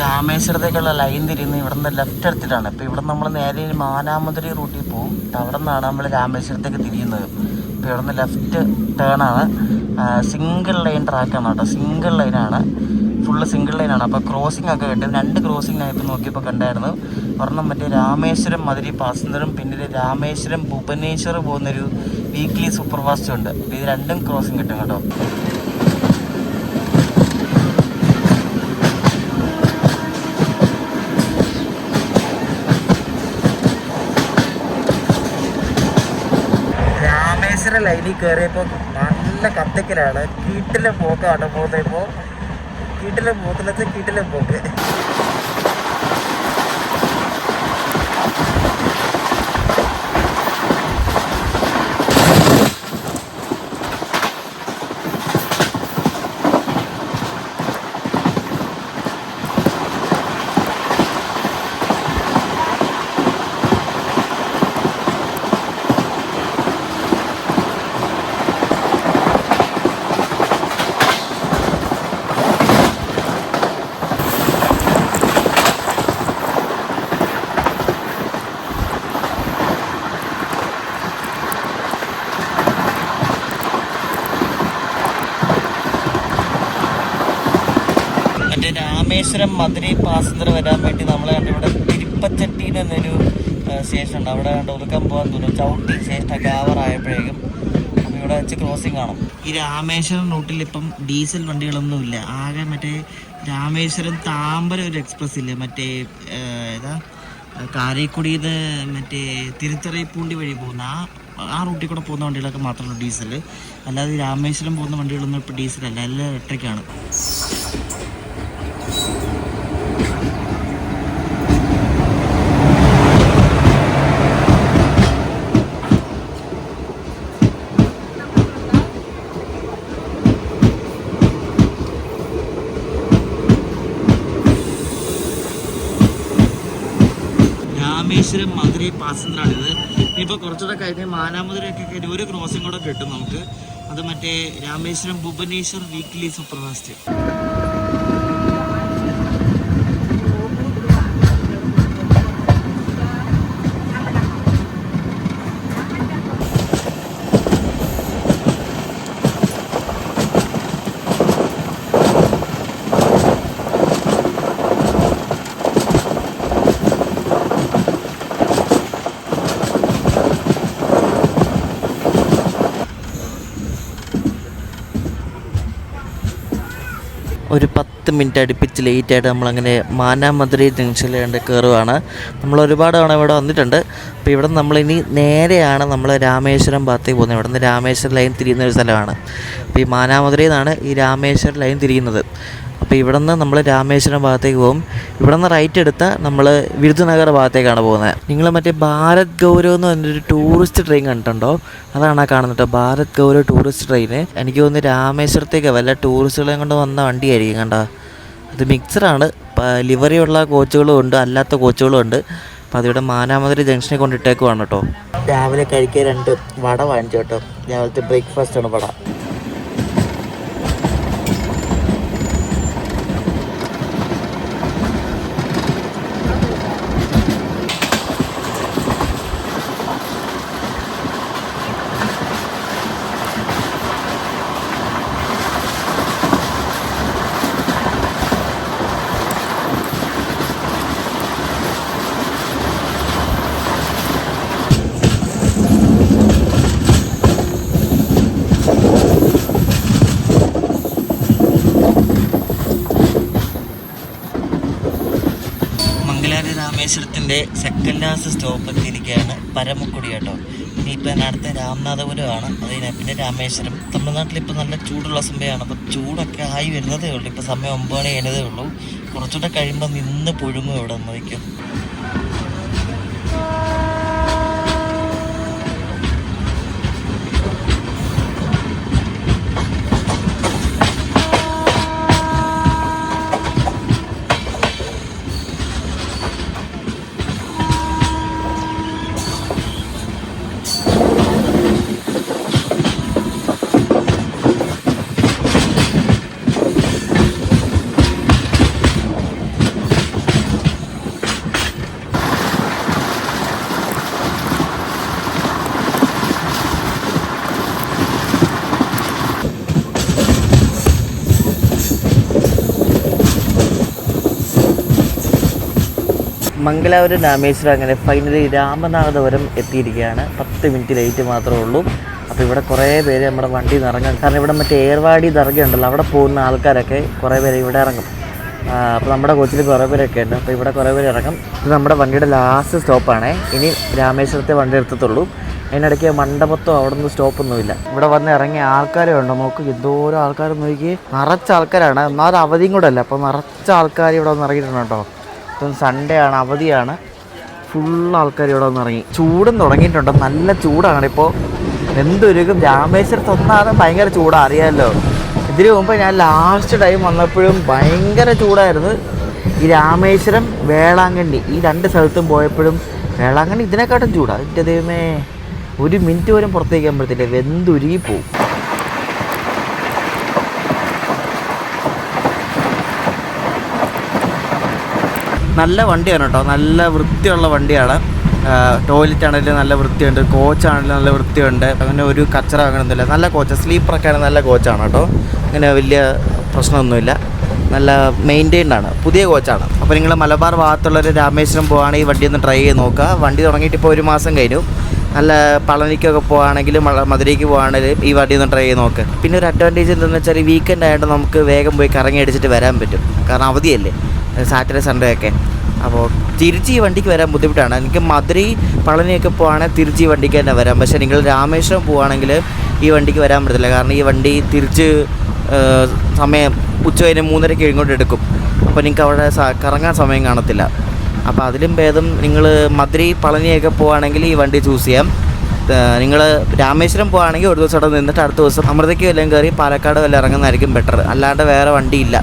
രാമേശ്വരത്തേക്കുള്ള ലൈൻ തിരിയുന്നത് ഇവിടെ നിന്ന് ലെഫ്റ്റ് എടുത്തിട്ടാണ്. ഇപ്പോൾ ഇവിടെ നമ്മൾ നേരെ മാനാമധുരൈ റൂട്ടിൽ പോകും. അവിടെ നിന്നാണ് നമ്മൾ രാമേശ്വരത്തേക്ക് തിരിയുന്നത്. അപ്പോൾ ഇവിടെ നിന്ന് ലെഫ്റ്റ് ടേണാണ്. സിംഗിൾ ലൈൻ ട്രാക്കാണ് കേട്ടോ, സിംഗിൾ ലൈനാണ്, ഫുള്ള് സിംഗിൾ ലൈനാണ്. അപ്പോൾ ക്രോസിംഗ് ഒക്കെ കിട്ടും. 2 ക്രോസിംഗ് ഞാൻ ഇപ്പോൾ നോക്കിയപ്പോൾ കണ്ടായിരുന്നു. ഒരെണ്ണം മറ്റേ രാമേശ്വരം മധുരൈ പാസഞ്ചറും പിന്നെ രാമേശ്വരം ഭുവനേശ്വർ പോകുന്നൊരു വീക്ക്ലി സൂപ്പർ ഫാസ്റ്റും ഉണ്ട്. അപ്പോൾ ഇത് 2 ക്രോസിംഗ് കിട്ടും കേട്ടോ. രാമേശ്വരം ലൈനിൽ കയറിയപ്പോൾ നല്ല കത്തിക്കലാണ്. കീട്ടിലെ പോക്കാണ് പോകുന്നത്. ഇപ്പോൾ കീട്ടിലെ പോക്കെന്ന് വെച്ചാൽ കീട്ടിലെ പോക്ക്. രാമേശ്വരം മധുരൈ പാസഞ്ചർ വരാൻ വേണ്ടി നമ്മൾ കണ്ട് ഇവിടെ തിരുപ്പച്ചട്ടി എന്നൊരു സ്റ്റേഷൻ ഉണ്ട്. അവിടെ കണ്ട് ഒതുക്കാൻ പോകാൻ തോന്നുന്നു. ചവിട്ടി സ്റ്റേഷനൊക്കെ ആവറായപ്പോഴേക്കും അപ്പോൾ ഇവിടെ വെച്ച് ക്രോസിങ് കാണും. ഈ രാമേശ്വരം റൂട്ടിൽ ഇപ്പം ഡീസൽ വണ്ടികളൊന്നുമില്ല. ആകെ മറ്റേ രാമേശ്വരം താമ്പരം ഒരു എക്സ്പ്രസ് ഇല്ലേ, മറ്റേ ഏതാ കാരേക്കുടിയിൽ മറ്റേ തിരുത്തറൈപ്പൂണ്ടി വഴി പോകുന്ന ആ റൂട്ടിൽ കൂടെ പോകുന്ന വണ്ടികളൊക്കെ മാത്രമേ ഡീസൽ. അല്ലാതെ രാമേശ്വരം പോകുന്ന വണ്ടികളൊന്നും ഇപ്പോൾ ഡീസലല്ല, എല്ലാം ഇലക്ട്രിക്കാണ്. രാമേശ്വരം മധുരൈ പാസഞ്ചറാണിത്. ഇനിയിപ്പോൾ കുറച്ചുകൂടെ കഴിഞ്ഞ് മാനാമധുരയൊക്കെ കഴിഞ്ഞ് ഒരു ക്രോസിംഗ് കൂടെ കിട്ടും നമുക്ക്. അത് മറ്റേ Rameswaram Bhubaneswar weekly super fast. ഒരു 10 മിനിറ്റ് അടുപ്പിച്ച് ലേറ്റായിട്ട് നമ്മളങ്ങനെ മാനാമധുരൈ ജംഗ്ഷനിൽ കണ്ട് കയറുവാണ്. നമ്മൾ ഒരുപാട് തവണ ഇവിടെ വന്നിട്ടുണ്ട്. അപ്പോൾ ഇവിടെ നമ്മളിനി നേരെയാണ് നമ്മൾ രാമേശ്വരം ഭാഗത്തേക്ക് പോകുന്നത്. ഇവിടെ നിന്ന് രാമേശ്വരം ലൈൻ തിരിയുന്ന ഒരു സ്ഥലമാണ്. അപ്പോൾ ഈ മാനാമധുരയിൽ നിന്നാണ് ഈ രാമേശ്വരം ലൈൻ തിരിയുന്നത്. അപ്പോൾ ഇവിടെ നിന്ന് നമ്മൾ രാമേശ്വരം ഭാഗത്തേക്ക് പോകും. ഇവിടെ നിന്ന് റൈറ്റ് എടുത്താൽ നമ്മൾ വിരുദുനഗർ ഭാഗത്തേക്കാണ് പോകുന്നത്. നിങ്ങൾ മറ്റേ ഭാരത് ഗൗരവ് എന്ന് പറഞ്ഞൊരു ടൂറിസ്റ്റ് ട്രെയിൻ കണ്ടിട്ടുണ്ടോ? അതാണ് ആ കാണുന്നത്, ഭാരത് ഗൗരവ് ടൂറിസ്റ്റ് ട്രെയിന്. എനിക്ക് തോന്നുന്നു രാമേശ്വരത്തേക്ക് വല്ല ടൂറിസ്റ്റുകളെയും കൊണ്ട് വന്ന വണ്ടിയായിരിക്കും. കണ്ടോ, അത് മിക്സറാണ്. ലിവറിയുള്ള കോച്ചുകളും ഉണ്ട്, അല്ലാത്ത കോച്ചുകളും ഉണ്ട്. അപ്പോൾ അതിവിടെ മാനാമധുരൈ ജംഗ്ഷനിൽ കൊണ്ടിട്ടേക്കുവാണ് കേട്ടോ. രാവിലെ കഴിക്കാൻ 2 വട വാങ്ങിച്ചു കേട്ടോ. രാവിലത്തെ ബ്രേക്ക്ഫാസ്റ്റാണ് വട. രാമേശ്വരത്തിൻ്റെ സെക്കൻഡ് ലാസ്റ്റ് സ്റ്റോപ്പ് എത്തിയിരിക്കുകയാണ് പരമക്കുടി കേട്ടോ. ഇനിയിപ്പോൾ അടുത്ത രാമനാഥപുരമാണ്, അത് കഴിഞ്ഞാൽ പിന്നെ രാമേശ്വരം. തമിഴ്നാട്ടിലിപ്പോൾ നല്ല ചൂടുള്ള സമയമാണ്. അപ്പോൾ ചൂടൊക്കെ ആയി വരുന്നതേ ഉള്ളൂ. ഇപ്പോൾ സമയം 9 മണി കഴിഞ്ഞതേ ഉള്ളൂ. കുറച്ചുകൂടെ കഴിയുമ്പോൾ നിന്ന് പുഴുങ്ങും ഇവിടെ വന്നിരിക്കും. മംഗലാപുരം രാമേശ്വരം അങ്ങനെ ഫൈനലി രാമനാഥപുരം എത്തിയിരിക്കുകയാണ്. 10 മിനിറ്റ് ലേറ്റ് മാത്രമേ ഉള്ളൂ. അപ്പോൾ ഇവിടെ കുറേ പേര് നമ്മുടെ വണ്ടി ഇറങ്ങും. കാരണം ഇവിടെ മറ്റേ ഏർവാടി ദർഗ ഉണ്ടല്ലോ, അവിടെ പോകുന്ന ആൾക്കാരൊക്കെ കുറേ പേര് ഇവിടെ ഇറങ്ങും. അപ്പോൾ നമ്മുടെ കോച്ചിൽ കുറേ പേരൊക്കെ ഉണ്ട്. അപ്പോൾ ഇവിടെ കുറേ പേര് ഇറങ്ങും. ഇത് നമ്മുടെ വണ്ടിയുടെ ലാസ്റ്റ് സ്റ്റോപ്പാണ്. ഇനി രാമേശ്വരത്തെ വണ്ടി എടുത്തത്തുള്ളൂ. അതിനിടയ്ക്ക് മണ്ഡപത്തോ അവിടെ നിന്ന് സ്റ്റോപ്പൊന്നുമില്ല. ഇവിടെ വന്ന് ഇറങ്ങിയ ആൾക്കാരെ ഉണ്ടോ നോക്ക്, എന്തോരോ ആൾക്കാർ നോക്കി, നിറച്ച ആൾക്കാരാണ്. എന്നാൽ അവധിയും കൂടെ അല്ല, അപ്പോൾ നിറച്ച ആൾക്കാർ ഇവിടെ വന്ന് ഇറങ്ങിയിട്ടുണ്ട് കേട്ടോ. ഇപ്പം സൺഡേ ആണ്, അവധിയാണ്. ഫുൾ ആൾക്കാർ ഇവിടെ വന്ന് ഇറങ്ങി. ചൂടും തുടങ്ങിയിട്ടുണ്ട്, നല്ല ചൂടാണ് ഇപ്പോൾ. എന്തൊരുക്കും രാമേശ്വരത്ത് ഒന്നാണ് ഭയങ്കര ചൂടാണ്, അറിയാമല്ലോ. ഇതിന് മുമ്പ് ഞാൻ ലാസ്റ്റ് ടൈം വന്നപ്പോഴും ഭയങ്കര ചൂടായിരുന്നു. ഈ രാമേശ്വരം വേളാങ്കണ്ണി ഈ 2 സ്ഥലത്തും പോയപ്പോഴും വേളാങ്കണ്ണി ഇതിനെക്കാട്ടും ചൂടാണ്. എൻ്റെ ദൈവമേ, 1 മിനിറ്റ് പോലും പുറത്തേക്ക് ആകുമ്പോഴത്തേക്ക് വെന്തുരുകി പോവും. നല്ല വണ്ടിയാണ് കേട്ടോ, നല്ല വൃത്തിയുള്ള വണ്ടിയാണ്. ടോയ്ലറ്റ് ആണെങ്കിലും നല്ല വൃത്തിയുണ്ട്, കോച്ചാണെങ്കിലും നല്ല വൃത്തിയുണ്ട്. അങ്ങനെ ഒരു കച്ചറ അങ്ങനെയൊന്നുമില്ല. നല്ല കോച്ച്, സ്ലീപ്പറൊക്കെ ആണെങ്കിൽ നല്ല കോച്ചാണ് കേട്ടോ. അങ്ങനെ വലിയ പ്രശ്നമൊന്നുമില്ല, നല്ല മെയിൻറ്റെയിൻഡ് ആണ്, പുതിയ കോച്ചാണ്. അപ്പോൾ നിങ്ങൾ മലബാർ ഭാഗത്തുള്ളൊരു രാമേശ്വരം പോവുകയാണെങ്കിൽ ഈ വണ്ടി ഒന്ന് ട്രൈ ചെയ്ത് നോക്കുക. വണ്ടി തുടങ്ങിയിട്ട് ഇപ്പോൾ 1 മാസം കഴിഞ്ഞു. നല്ല പളനിക്കൊക്കെ പോകുകയാണെങ്കിലും മധുരയ്ക്ക് പോകുകയാണെങ്കിലും ഈ വണ്ടി ഒന്ന് ട്രൈ ചെയ്ത് നോക്ക്. പിന്നെ ഒരു അഡ്വാൻറ്റേജ് എന്താണെന്ന് വെച്ചാൽ വീക്കെൻഡ് ആയിട്ട് നമുക്ക് വേഗം പോയി കറങ്ങി അടിച്ചിട്ട് വരാൻ പറ്റും. കാരണം അവധിയല്ലേ, സാറ്റർഡേ സൺഡേ ഒക്കെ. അപ്പോൾ തിരിച്ച് ഈ വണ്ടിക്ക് വരാൻ ബുദ്ധിമുട്ടാണ്. എനിക്ക് മധുരൈ പളനിയൊക്കെ പോകുകയാണെങ്കിൽ തിരിച്ച് ഈ വണ്ടിക്ക് തന്നെ വരാം. പക്ഷേ നിങ്ങൾ രാമേശ്വരം പോവുകയാണെങ്കിൽ ഈ വണ്ടിക്ക് വരാൻ പറ്റത്തില്ല. കാരണം ഈ വണ്ടി തിരിച്ച് സമയം ഉച്ചകഴിഞ്ഞ് 3:30 ഇങ്ങോട്ട് എടുക്കും. അപ്പോൾ നിങ്ങൾക്ക് അവിടെ കറങ്ങാൻ സമയം കാണത്തില്ല. അപ്പോൾ അതിലും ഭേദം നിങ്ങൾ മധുരൈ പളനിയൊക്കെ പോവുകയാണെങ്കിൽ ഈ വണ്ടി ചൂസ് ചെയ്യാം. നിങ്ങൾ രാമേശ്വരം പോവുകയാണെങ്കിൽ ഒരു ദിവസം അവിടെ നിന്നിട്ട് അടുത്ത ദിവസം അമൃതയ്ക്ക് വല്ലതും കയറി പാലക്കാട് വല്ലതും ഇറങ്ങുന്നതായിരിക്കും ബെറ്റർ. അല്ലാണ്ട് വേറെ വണ്ടിയില്ല.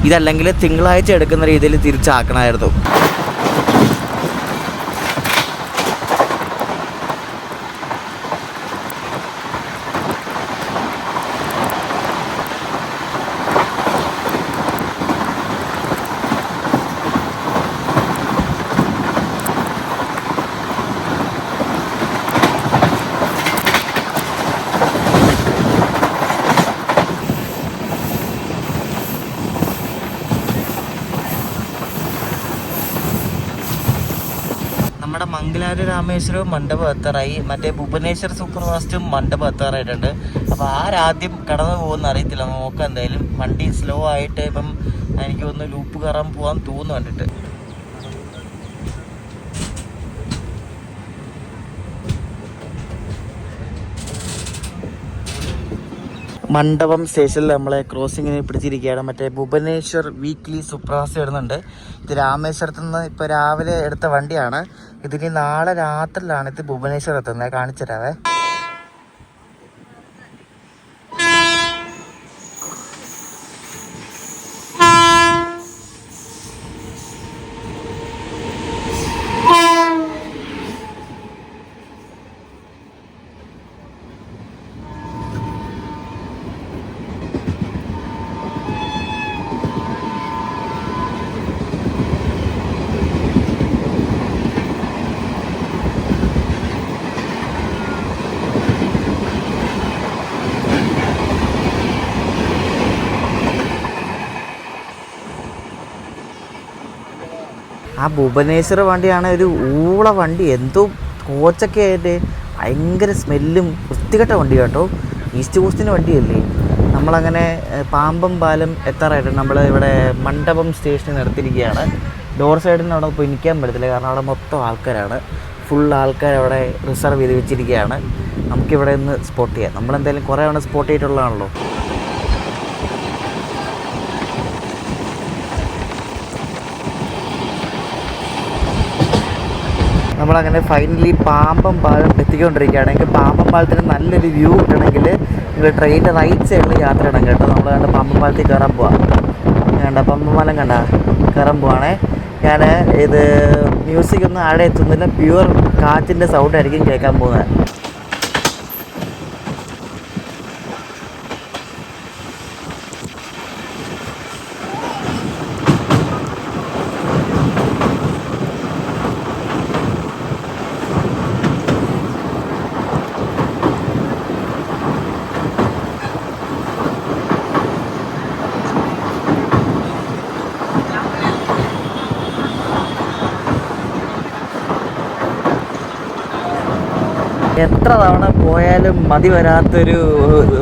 ഇതല്ലെങ്കിൽ തിങ്കളാഴ്ച എടുക്കുന്ന രീതിയിൽ തിരിച്ചാക്കണമായിരുന്നു. നമ്മുടെ മംഗലാപുരം രാമേശ്വരവും മണ്ഡപം എത്താറായി. മറ്റേ ഭുവനേശ്വർ സൂപ്പർ ഫാസ്റ്റും മണ്ഡപം എത്താറായിട്ടുണ്ട്. അപ്പോൾ ആരാദ്യം കടന്നു പോകുമെന്ന് അറിയത്തില്ല, നോക്കാം. എന്തായാലും വണ്ടി സ്ലോ ആയിട്ട് ഇപ്പം എനിക്ക് ഒന്ന് ലൂപ്പ് കയറാൻ പോകാൻ തോന്നുന്നു കണ്ടിട്ട്. മണ്ഡപം സ്റ്റേഷനിൽ നമ്മളെ ക്രോസിങ്ങിന് പിടിച്ചിരിക്കുകയാണ്. മറ്റേ ഭുവനേശ്വർ വീക്ക്ലി സൂപ്പർഫാസ്റ്റ് വരുന്നുണ്ട്. ഇത് രാമേശ്വരത്ത് നിന്ന് ഇപ്പോൾ രാവിലെ എടുത്ത വണ്ടിയാണ്. ഇതിന് നാളെ രാത്രിയിലാണ് ഇത് ഭുവനേശ്വർ എത്തുന്നത്. കാണിച്ചു തരാവേ. ആ ഭുവനേശ്വർ വണ്ടിയാണ് ഒരു ഊള വണ്ടി. എന്തോ കോച്ചൊക്കെ ആയിട്ട് ഭയങ്കര സ്മെല്ലും, വൃത്തികെട്ട വണ്ടി കേട്ടോ. ഈസ്റ്റ് കോസ്റ്റിൻ്റെ വണ്ടിയല്ലേ. നമ്മളങ്ങനെ പാമ്പം പാലം എത്താറായിട്ട് നമ്മൾ ഇവിടെ മണ്ഡപം സ്റ്റേഷനിൽ നിർത്തിയിരിക്കുകയാണ്. ഡോർ സൈഡിൽ നിന്ന് അവിടെ പോയി നിൽക്കാൻ പറ്റത്തില്ല, കാരണം അവിടെ മൊത്തം ആൾക്കാരാണ്. ഫുൾ ആൾക്കാർ അവിടെ റിസർവ് ചെയ്ത് വെച്ചിരിക്കുകയാണ്. നമുക്കിവിടെ നിന്ന് സ്പോട്ട് ചെയ്യാം. നമ്മളെന്തായാലും കുറേ തവണ സ്പോട്ട് ചെയ്തിട്ടുള്ളതാണല്ലോ. നമ്മളങ്ങനെ ഫൈനലി പാമ്പം പാലം എത്തിക്കൊണ്ടിരിക്കുകയാണ്. എനിക്ക് പാമ്പം പാലത്തിന് നല്ലൊരു വ്യൂ കിട്ടണമെങ്കിൽ നിങ്ങൾ ട്രെയിനിൻ്റെ റൈറ്റ് സൈഡിൽ യാത്ര ചെയ്യണം കേട്ടോ. നമ്മൾ കണ്ട പാമ്പം പാലത്തിൽ കയറാൻ പോവാം. കണ്ട പാമ്പം പാലം കണ്ട കയറാൻ പോവാണേ. ഞാൻ ഇത് മ്യൂസിക് ഒന്നും ആടെ എത്തുന്നില്ല, പ്യുവർ കാറ്റിൻ്റെ സൗണ്ടായിരിക്കും കേൾക്കാൻ പോകുന്നത്. എത്ര തവണ പോയാലും മതി വരാത്തൊരു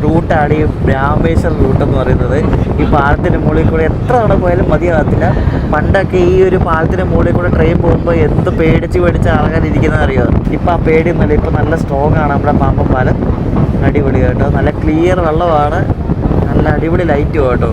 റൂട്ടാണ് ഈ രാമേശ്വരം റൂട്ടെന്ന് പറയുന്നത്. ഈ പാലത്തിൻ്റെ മുകളിൽ കൂടെ എത്ര തവണ പോയാലും മതിയാകത്തില്ല. പണ്ടൊക്കെ ഈ ഒരു പാലത്തിൻ്റെ മുകളിൽ കൂടെ ട്രെയിൻ പോകുമ്പോൾ എന്ത് പേടിച്ച് ആൾക്കാരിരിക്കുന്നത് അറിയോ. ഇപ്പം ആ പേടിയൊന്നുമില്ല. ഇപ്പം നല്ല സ്ട്രോങ് ആണ് നമ്മുടെ പാമ്പൻ പാലം. അടിപൊളി കേട്ടോ, നല്ല ക്ലിയർ വെള്ളമാണ്, നല്ല അടിപൊളി ലൈറ്റും കേട്ടോ.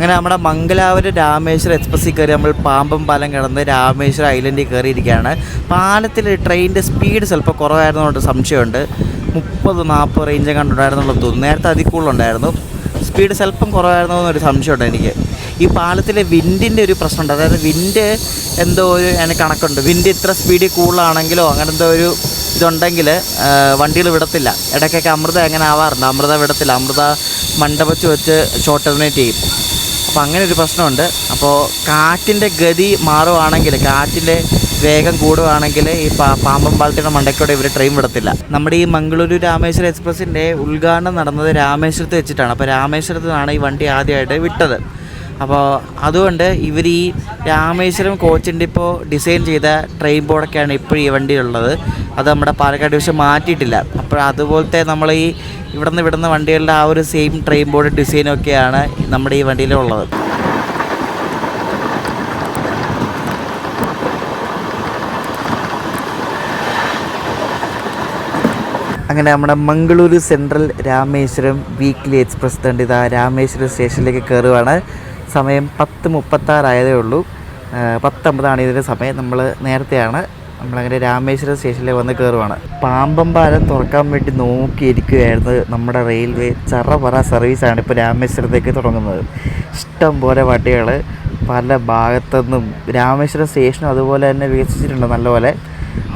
അങ്ങനെ നമ്മുടെ മംഗലാപുരം രാമേശ്വരം എക്സ്പ്രസ്സിൽ കയറി നമ്മൾ പാമ്പൻ പാലം കിടന്ന് രാമേശ്വരം ഐലൻഡിൽ കയറിയിരിക്കുകയാണ്. പാലത്തിൽ ട്രെയിനിൻ്റെ സ്പീഡ് ചിലപ്പോൾ കുറവായിരുന്നതുകൊണ്ട് സംശയമുണ്ട്. 30-40 റേഞ്ച് കണ്ടുണ്ടായിരുന്നുള്ളൂ തോന്നുന്നു. നേരത്തെ അതിൽ കൂടുതലുണ്ടായിരുന്നു. സ്പീഡ് സ്വല്പം കുറവായിരുന്നോ എന്നൊരു സംശയമുണ്ട് എനിക്ക്. ഈ പാലത്തിലെ വിൻഡിൻ്റെ ഒരു പ്രശ്നമുണ്ട്. അതായത് വിൻഡ് എന്തോ ഒരു അതിന് കണക്കുണ്ട്. വിൻഡ് ഇത്ര സ്പീഡിൽ കൂടുതലാണെങ്കിലോ അങ്ങനെ എന്തോ ഒരു ഇതുണ്ടെങ്കിൽ വണ്ടികൾ വിടത്തില്ല. ഇടയ്ക്കൊക്കെ അമൃത എങ്ങനെ ആവാറുണ്ട്, അമൃത വിടത്തില്ല. അമൃത മണ്ടപച്ച് വെച്ച് ഷോർട്ട് ടെർമിനേറ്റ് ചെയ്യും. അപ്പോൾ അങ്ങനെ ഒരു പ്രശ്നമുണ്ട്. അപ്പോൾ കാറ്റിൻ്റെ ഗതി മാറുവാണെങ്കിൽ, കാറ്റിൻ്റെ വേഗം കൂടുകയാണെങ്കിൽ ഈ പാമ്പൻ പാലത്തിൻ്റെ മണ്ടയ്ക്കൂടെ ഇവർ ട്രെയിൻ വിടത്തില്ല. നമ്മുടെ ഈ മംഗളൂരു രാമേശ്വരം എക്സ്പ്രസ്സിൻ്റെ ഉദ്ഘാടനം നടന്നത് രാമേശ്വരത്ത് വെച്ചിട്ടാണ്. അപ്പോൾ രാമേശ്വരത്ത് നിന്നാണ് ഈ വണ്ടി ആദ്യമായിട്ട് വിട്ടത്. അപ്പോൾ അതുകൊണ്ട് ഇവർ ഈ രാമേശ്വരം കോച്ചിൻ്റെ ഇപ്പോൾ ഡിസൈൻ ചെയ്ത ട്രെയിൻ ബോർഡൊക്കെയാണ് ഇപ്പോഴും ഈ വണ്ടിയിലുള്ളത്. അത് നമ്മുടെ പാലക്കാട് ഡിവിഷൻ മാറ്റിയിട്ടില്ല. അപ്പോൾ അതുപോലത്തെ നമ്മൾ ഈ ഇവിടുന്ന് വിടുന്ന വണ്ടികളുടെ ആ ഒരു സെയിം ട്രെയിൻ ബോർഡ് ഡിസൈനൊക്കെയാണ് നമ്മുടെ ഈ വണ്ടിയിലുള്ളത്. അങ്ങനെ നമ്മുടെ Mangaluru central Rameswaram weekly express തണ്ട് ഇതാ രാമേശ്വരം സ്റ്റേഷനിലേക്ക് കയറുവാണ്. സമയം 10:36 ആയതേ ഉള്ളൂ. 10:50 ഇതിൻ്റെ സമയം. നമ്മൾ നേരത്തെയാണ്. നമ്മളങ്ങനെ രാമേശ്വരം സ്റ്റേഷനിൽ വന്ന് കയറുവാണ്. പാമ്പൻ പാലം തുറക്കാൻ വേണ്ടി നോക്കിയിരിക്കുകയായിരുന്നു നമ്മുടെ റെയിൽവേ. ചറപറ സർവീസാണ് ഇപ്പോൾ രാമേശ്വരത്തേക്ക് തുടങ്ങുന്നത്. ഇഷ്ടം പോലെ വണ്ടികൾ പല ഭാഗത്തുനിന്നും. രാമേശ്വരം സ്റ്റേഷനും അതുപോലെ തന്നെ വികസിച്ചിട്ടുണ്ട് നല്ലപോലെ.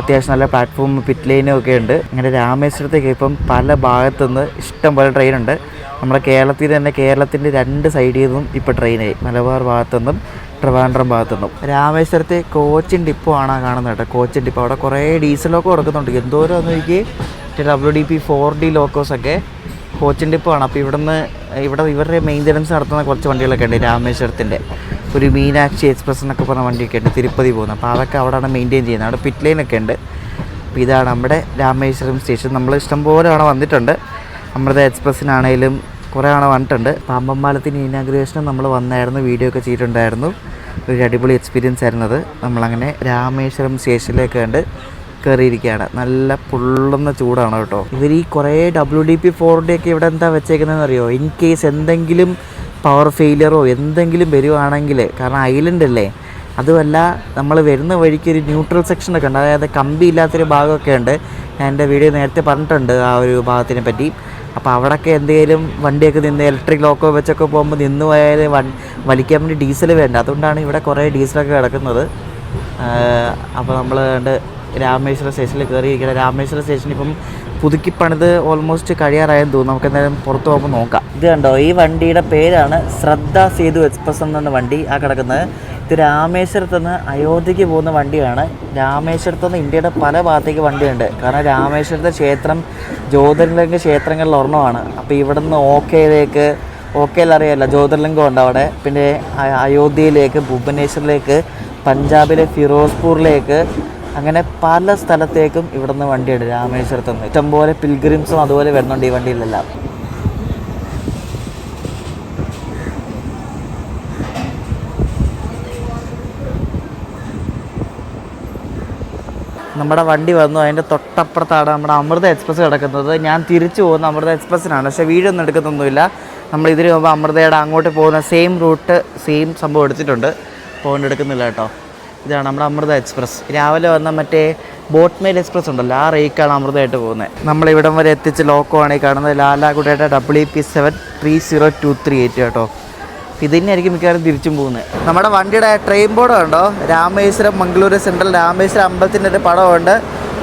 അത്യാവശ്യം നല്ല പ്ലാറ്റ്ഫോം, പിറ്റ് ലൈനും ഒക്കെ ഉണ്ട്. അങ്ങനെ രാമേശ്വരത്തേക്ക് ഇപ്പം പല ഭാഗത്തുനിന്ന് ഇഷ്ടം പോലെ ട്രെയിനുണ്ട്. നമ്മുടെ കേരളത്തിൽ തന്നെ കേരളത്തിൻ്റെ 2 സൈഡിൽ നിന്നും ഇപ്പോൾ ട്രെയിനായി. മലബാർ ഭാഗത്തുനിന്നും ട്രിവാൻഡ്രം ഭാഗത്തുനിന്നും. രാമേശ്വരത്തെ കോച്ചിൻ ഡിപ്പോ ആണ് കാണുന്നത് കേട്ടോ. കോച്ചിൻ ഡിപ്പോ അവിടെ കുറേ ഡീസൽ ലോക്കോ കൊടുക്കുന്നുണ്ട്. എന്തോരം എനിക്ക് WDP 4D ലോക്കോസൊക്കെ കോച്ചിൻ ഡിപ്പോ ആണ്. അപ്പോൾ ഇവരുടെ മെയിൻ്റനൻസ് നടത്തുന്ന കുറച്ച് വണ്ടികളൊക്കെ ഉണ്ട്. രാമേശ്വരത്തിൻ്റെ ഒരു മീനാക്ഷി എക്സ്പ്രസ് എന്നൊക്കെ പറഞ്ഞ വണ്ടിയൊക്കെ ഉണ്ട് തിരുപ്പതി പോകുന്നത്. അപ്പോൾ അതൊക്കെ അവിടെയാണ് മെയിൻറ്റെയിൻ ചെയ്യുന്നത്. അവിടെ പിറ്റ് ലൈനൊക്കെ ഉണ്ട്. അപ്പോൾ ഇതാണ് നമ്മുടെ രാമേശ്വരം സ്റ്റേഷൻ. നമ്മൾ ഇഷ്ടംപോലെ അവിടെ വന്നിട്ടുണ്ട്. അമൃത എക്സ്പ്രസ്സിനാണേലും കുറേ ആൾ വന്നിട്ടുണ്ട്. പാമ്പൻ പാലത്തിന് ഇനാഗ്രേഷനും നമ്മൾ വന്നായിരുന്നു, വീഡിയോ ഒക്കെ ചെയ്തിട്ടുണ്ടായിരുന്നു. ഒരു അടിപൊളി എക്സ്പീരിയൻസ് ആയിരുന്നത്. നമ്മളങ്ങനെ രാമേശ്വരം സ്റ്റേഷനിലേക്ക് കണ്ട് കയറിയിരിക്കുകയാണ്. നല്ല പൊള്ളുന്ന ചൂടാണ് കേട്ടോ. ഇവർ ഈ കുറേ WDP 4D ഒക്കെ ഇവിടെ എന്താ വെച്ചേക്കുന്നതെന്ന് അറിയോ? ഇൻ കേസ് എന്തെങ്കിലും പവർ ഫെയിലിയറോ എന്തെങ്കിലും വരുവാണെങ്കിൽ, കാരണം ഐലൻഡ് അല്ലേ, അതുമല്ല നമ്മൾ വരുന്ന വഴിക്ക് ഒരു ന്യൂട്രൽ സെക്ഷനൊക്കെ ഉണ്ട്. അതായത് കമ്പി ഇല്ലാത്തൊരു ഭാഗമൊക്കെ ഉണ്ട്. ഞാൻ എൻ്റെ വീഡിയോ നേരത്തെ പറഞ്ഞിട്ടുണ്ട് ആ ഒരു ഭാഗത്തിനെ പറ്റി. അപ്പോൾ അവിടെയൊക്കെ എന്തെങ്കിലും വണ്ടിയൊക്കെ നിന്ന് ഇലക്ട്രിക് ലോക്കോ വെച്ചൊക്കെ പോകുമ്പോൾ നിന്ന് പോയാൽ വലിക്കാൻ വേണ്ടി ഡീസൽ വേണ്ട. അതുകൊണ്ടാണ് ഇവിടെ കുറേ ഡീസലൊക്കെ കിടക്കുന്നത്. അപ്പോൾ നമ്മൾ രാമേശ്വരം സ്റ്റേഷനിൽ കയറിയിരിക്കണം. രാമേശ്വരം സ്റ്റേഷൻ ഇപ്പം പുതുക്കി പണിത് ഓൾമോസ്റ്റ് കഴിയാറായെന്ന് തോന്നുന്നു. നമുക്ക് എന്തായാലും പുറത്ത് പോകുമ്പോൾ നോക്കാം. ഇത് കണ്ടോ, ഈ വണ്ടിയുടെ പേരാണ് ശ്രദ്ധ സേതു എക്സ്പ്രസ് എന്ന വണ്ടി ആ കിടക്കുന്നത്. ഇത് രാമേശ്വരത്ത് നിന്ന് അയോധ്യയ്ക്ക് പോകുന്ന വണ്ടിയാണ്. രാമേശ്വരത്ത് നിന്ന് ഇന്ത്യയുടെ പല ഭാഗത്തേക്ക് വണ്ടിയുണ്ട്. കാരണം രാമേശ്വരത്തെ ക്ഷേത്രം ജ്യോതിർലിംഗ ക്ഷേത്രങ്ങളിൽ ഒരെണ്ണമാണ്. അപ്പോൾ ഇവിടെ നിന്ന് ഓക്കേയിൽ അറിയാമല്ലോ, ജ്യോതിർലിംഗം ഉണ്ട് അവിടെ. പിന്നെ അയോധ്യയിലേക്ക്, ഭുവനേശ്വറിലേക്ക്, പഞ്ചാബിലെ ഫിറോസ്പൂറിലേക്ക്, അങ്ങനെ പല സ്ഥലത്തേക്കും ഇവിടുന്ന് വണ്ടിയുണ്ട് രാമേശ്വരത്ത് നിന്ന്. ഇഷ്ടംപോലെ പിൽഗ്രിംസും അതുപോലെ വരുന്നുണ്ട് ഈ വണ്ടിയിലെല്ലാം. നമ്മുടെ വണ്ടി വന്നു. അതിൻ്റെ തൊട്ടപ്പുറത്താണ് നമ്മുടെ അമൃത എക്സ്പ്രസ് കിടക്കുന്നത്. ഞാൻ തിരിച്ചു പോകുന്ന അമൃത എക്സ്പ്രസ്സിനാണ്, പക്ഷേ വീഡിയോ ഒന്നും എടുക്കുന്നൊന്നുമില്ല. നമ്മൾ ഇതിന് മുമ്പ് അമൃതയുടെ അങ്ങോട്ട് പോകുന്ന സെയിം റൂട്ട് സെയിം സംഭവം എടുത്തിട്ടുണ്ട്. പോയിൻ്റ് എടുക്കുന്നില്ല കേട്ടോ. ഇതാണ് നമ്മുടെ അമൃത എക്സ്പ്രസ്. രാവിലെ വന്ന മറ്റേ ബോട്ട് മെയിൽ എക്സ്പ്രസ് ഉണ്ടല്ലോ, ആ റേക്കാണ് അമൃതമായിട്ട് പോകുന്നത്. നമ്മളിവിടം വരെ എത്തിച്ച് ലോക്കമാണ് ഈ കാണുന്നത്. ലാലാഗുഡയുടെ WP7 30238 കേട്ടോ. ഇതിനായിരിക്കും മിക്കവാറും തിരിച്ചും പോകുന്നത്. നമ്മുടെ വണ്ടിയുടെ ട്രെയിൻ ബോർഡ് കണ്ടോ, രാമേശ്വരം മംഗളൂരു സെൻട്രൽ, രാമേശ്വരം അമ്പലത്തിൻ്റെ ഒരു പടമുണ്ട്,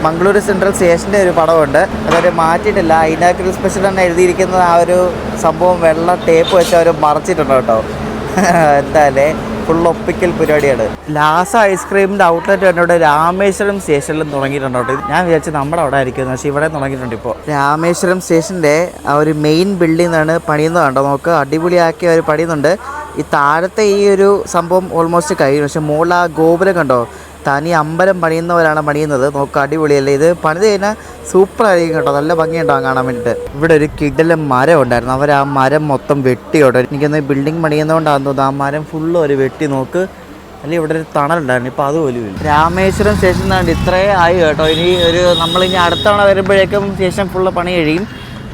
മംഗളൂരു സെൻട്രൽ സ്റ്റേഷൻ്റെ ഒരു പടമുണ്ട്. അതൊരു മാറ്റിയിട്ടില്ല. ഇനാഗ്രൽ സ്പെഷ്യൽ തന്നെ എഴുതിയിരിക്കുന്നത് ആ ഒരു സംഭവം വെള്ള ടേപ്പ് വെച്ച് അവർ മറച്ചിട്ടുണ്ട് കേട്ടോ. എന്തായാലേ ഫുൾ ഒപ്പിക്കൽ പരിപാടിയാണ്. ലാസ ഐസ്ക്രീമിൻ്റെ ഔട്ട്ലെറ്റ് എന്നോട് രാമേശ്വരം സ്റ്റേഷനിലും തുടങ്ങിയിട്ടുണ്ട് കേട്ടോ. ഞാൻ വിചാരിച്ചു നമ്മുടെ അവിടെ ആയിരിക്കും, പക്ഷേ ഇവിടെ തുടങ്ങിയിട്ടുണ്ട്. ഇപ്പോൾ രാമേശ്വരം സ്റ്റേഷൻ്റെ ആ ഒരു മെയിൻ ബിൽഡിംഗ് നിന്നാണ് പണിയുന്നത് കണ്ടോ. നമുക്ക് അടിപൊളിയാക്കി അവർ പണിയുന്നുണ്ട്. ഈ താഴത്തെ ഈ ഒരു സംഭവം ഓൾമോസ്റ്റ് കഴിയും, പക്ഷേ മുകളിൽ ആ ഗോപുരം കണ്ടോ, തനി അമ്പലം പണിയുന്നവരാണ് പണിയുന്നത്. നോക്കുക, അടിപൊളിയല്ലേ ഇത്. പണിത് കഴിഞ്ഞാൽ സൂപ്പറായിരിക്കും കേട്ടോ, നല്ല ഭംഗിയുണ്ടാവും കാണാൻ വേണ്ടിയിട്ട്. ഇവിടെ ഒരു കിടിലം മരം ഉണ്ടായിരുന്നു, അവർ ആ മരം മൊത്തം വെട്ടിയോട്ടോ. എനിക്കൊന്ന് ബിൽഡിംഗ് പണിയുന്നതുകൊണ്ടാണെന്ന് തോന്നുന്നു ആ മരം ഫുള്ള് ഒരു വെട്ടി. നോക്ക്, അല്ലെങ്കിൽ ഇവിടെ ഒരു തണലുണ്ടായിരുന്നു, ഇപ്പോൾ അതുപോലും ഇല്ല. രാമേശ്വരം സ്റ്റേഷൻ എന്നാണ്ട് ഇത്രേ ആയി കേട്ടോ. ഇനി നമ്മളിനി അടുത്ത തവണ വരുമ്പോഴേക്കും സ്റ്റേഷൻ ഫുള്ള് പണി കഴിയും.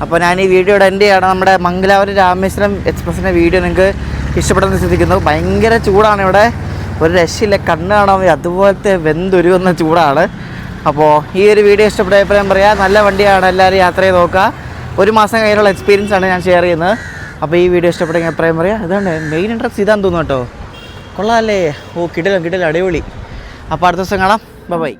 അപ്പോൾ ഞാൻ ഈ വീഡിയോയുടെ എൻ്റെ ആണ്. നമ്മുടെ മംഗലാപുരം രാമേശ്വരം എക്സ്പ്രസിൻ്റെ വീഡിയോ നിങ്ങൾക്ക് ഇഷ്ടപ്പെടുന്ന ശ്രദ്ധിക്കുന്നു. ഭയങ്കര ചൂടാണ് ഇവിടെ, ഒരു രക്ഷയില്ല. കണ്ണ് കാണാൻ അതുപോലത്തെ വെന്തുരുകുന്ന ചൂടാണ്. അപ്പോൾ ഈ ഒരു വീഡിയോ ഇഷ്ടപ്പെട്ട അഭിപ്രായം പറയാം. നല്ല വണ്ടിയാണ്, എല്ലാവരും യാത്ര ചെയ്ത് നോക്കുക. 1 മാസം കഴിഞ്ഞുള്ള എക്സ്പീരിയൻസ് ആണ് ഞാൻ ഷെയർ ചെയ്യുന്നത്. അപ്പോൾ ഈ വീഡിയോ ഇഷ്ടപ്പെട്ടെങ്കിൽ അഭിപ്രായം പറയാം. ഇതാണ് മെയിൻ ഇൻട്രസ്റ്റ്, ഇതാന്ന് തോന്നുന്നു കേട്ടോ. കൊള്ളാമല്ലേ? ഓ കിടിലം അടിപൊളി. അപ്പോൾ അടുത്ത ദിവസം കാണാം. ബൈ.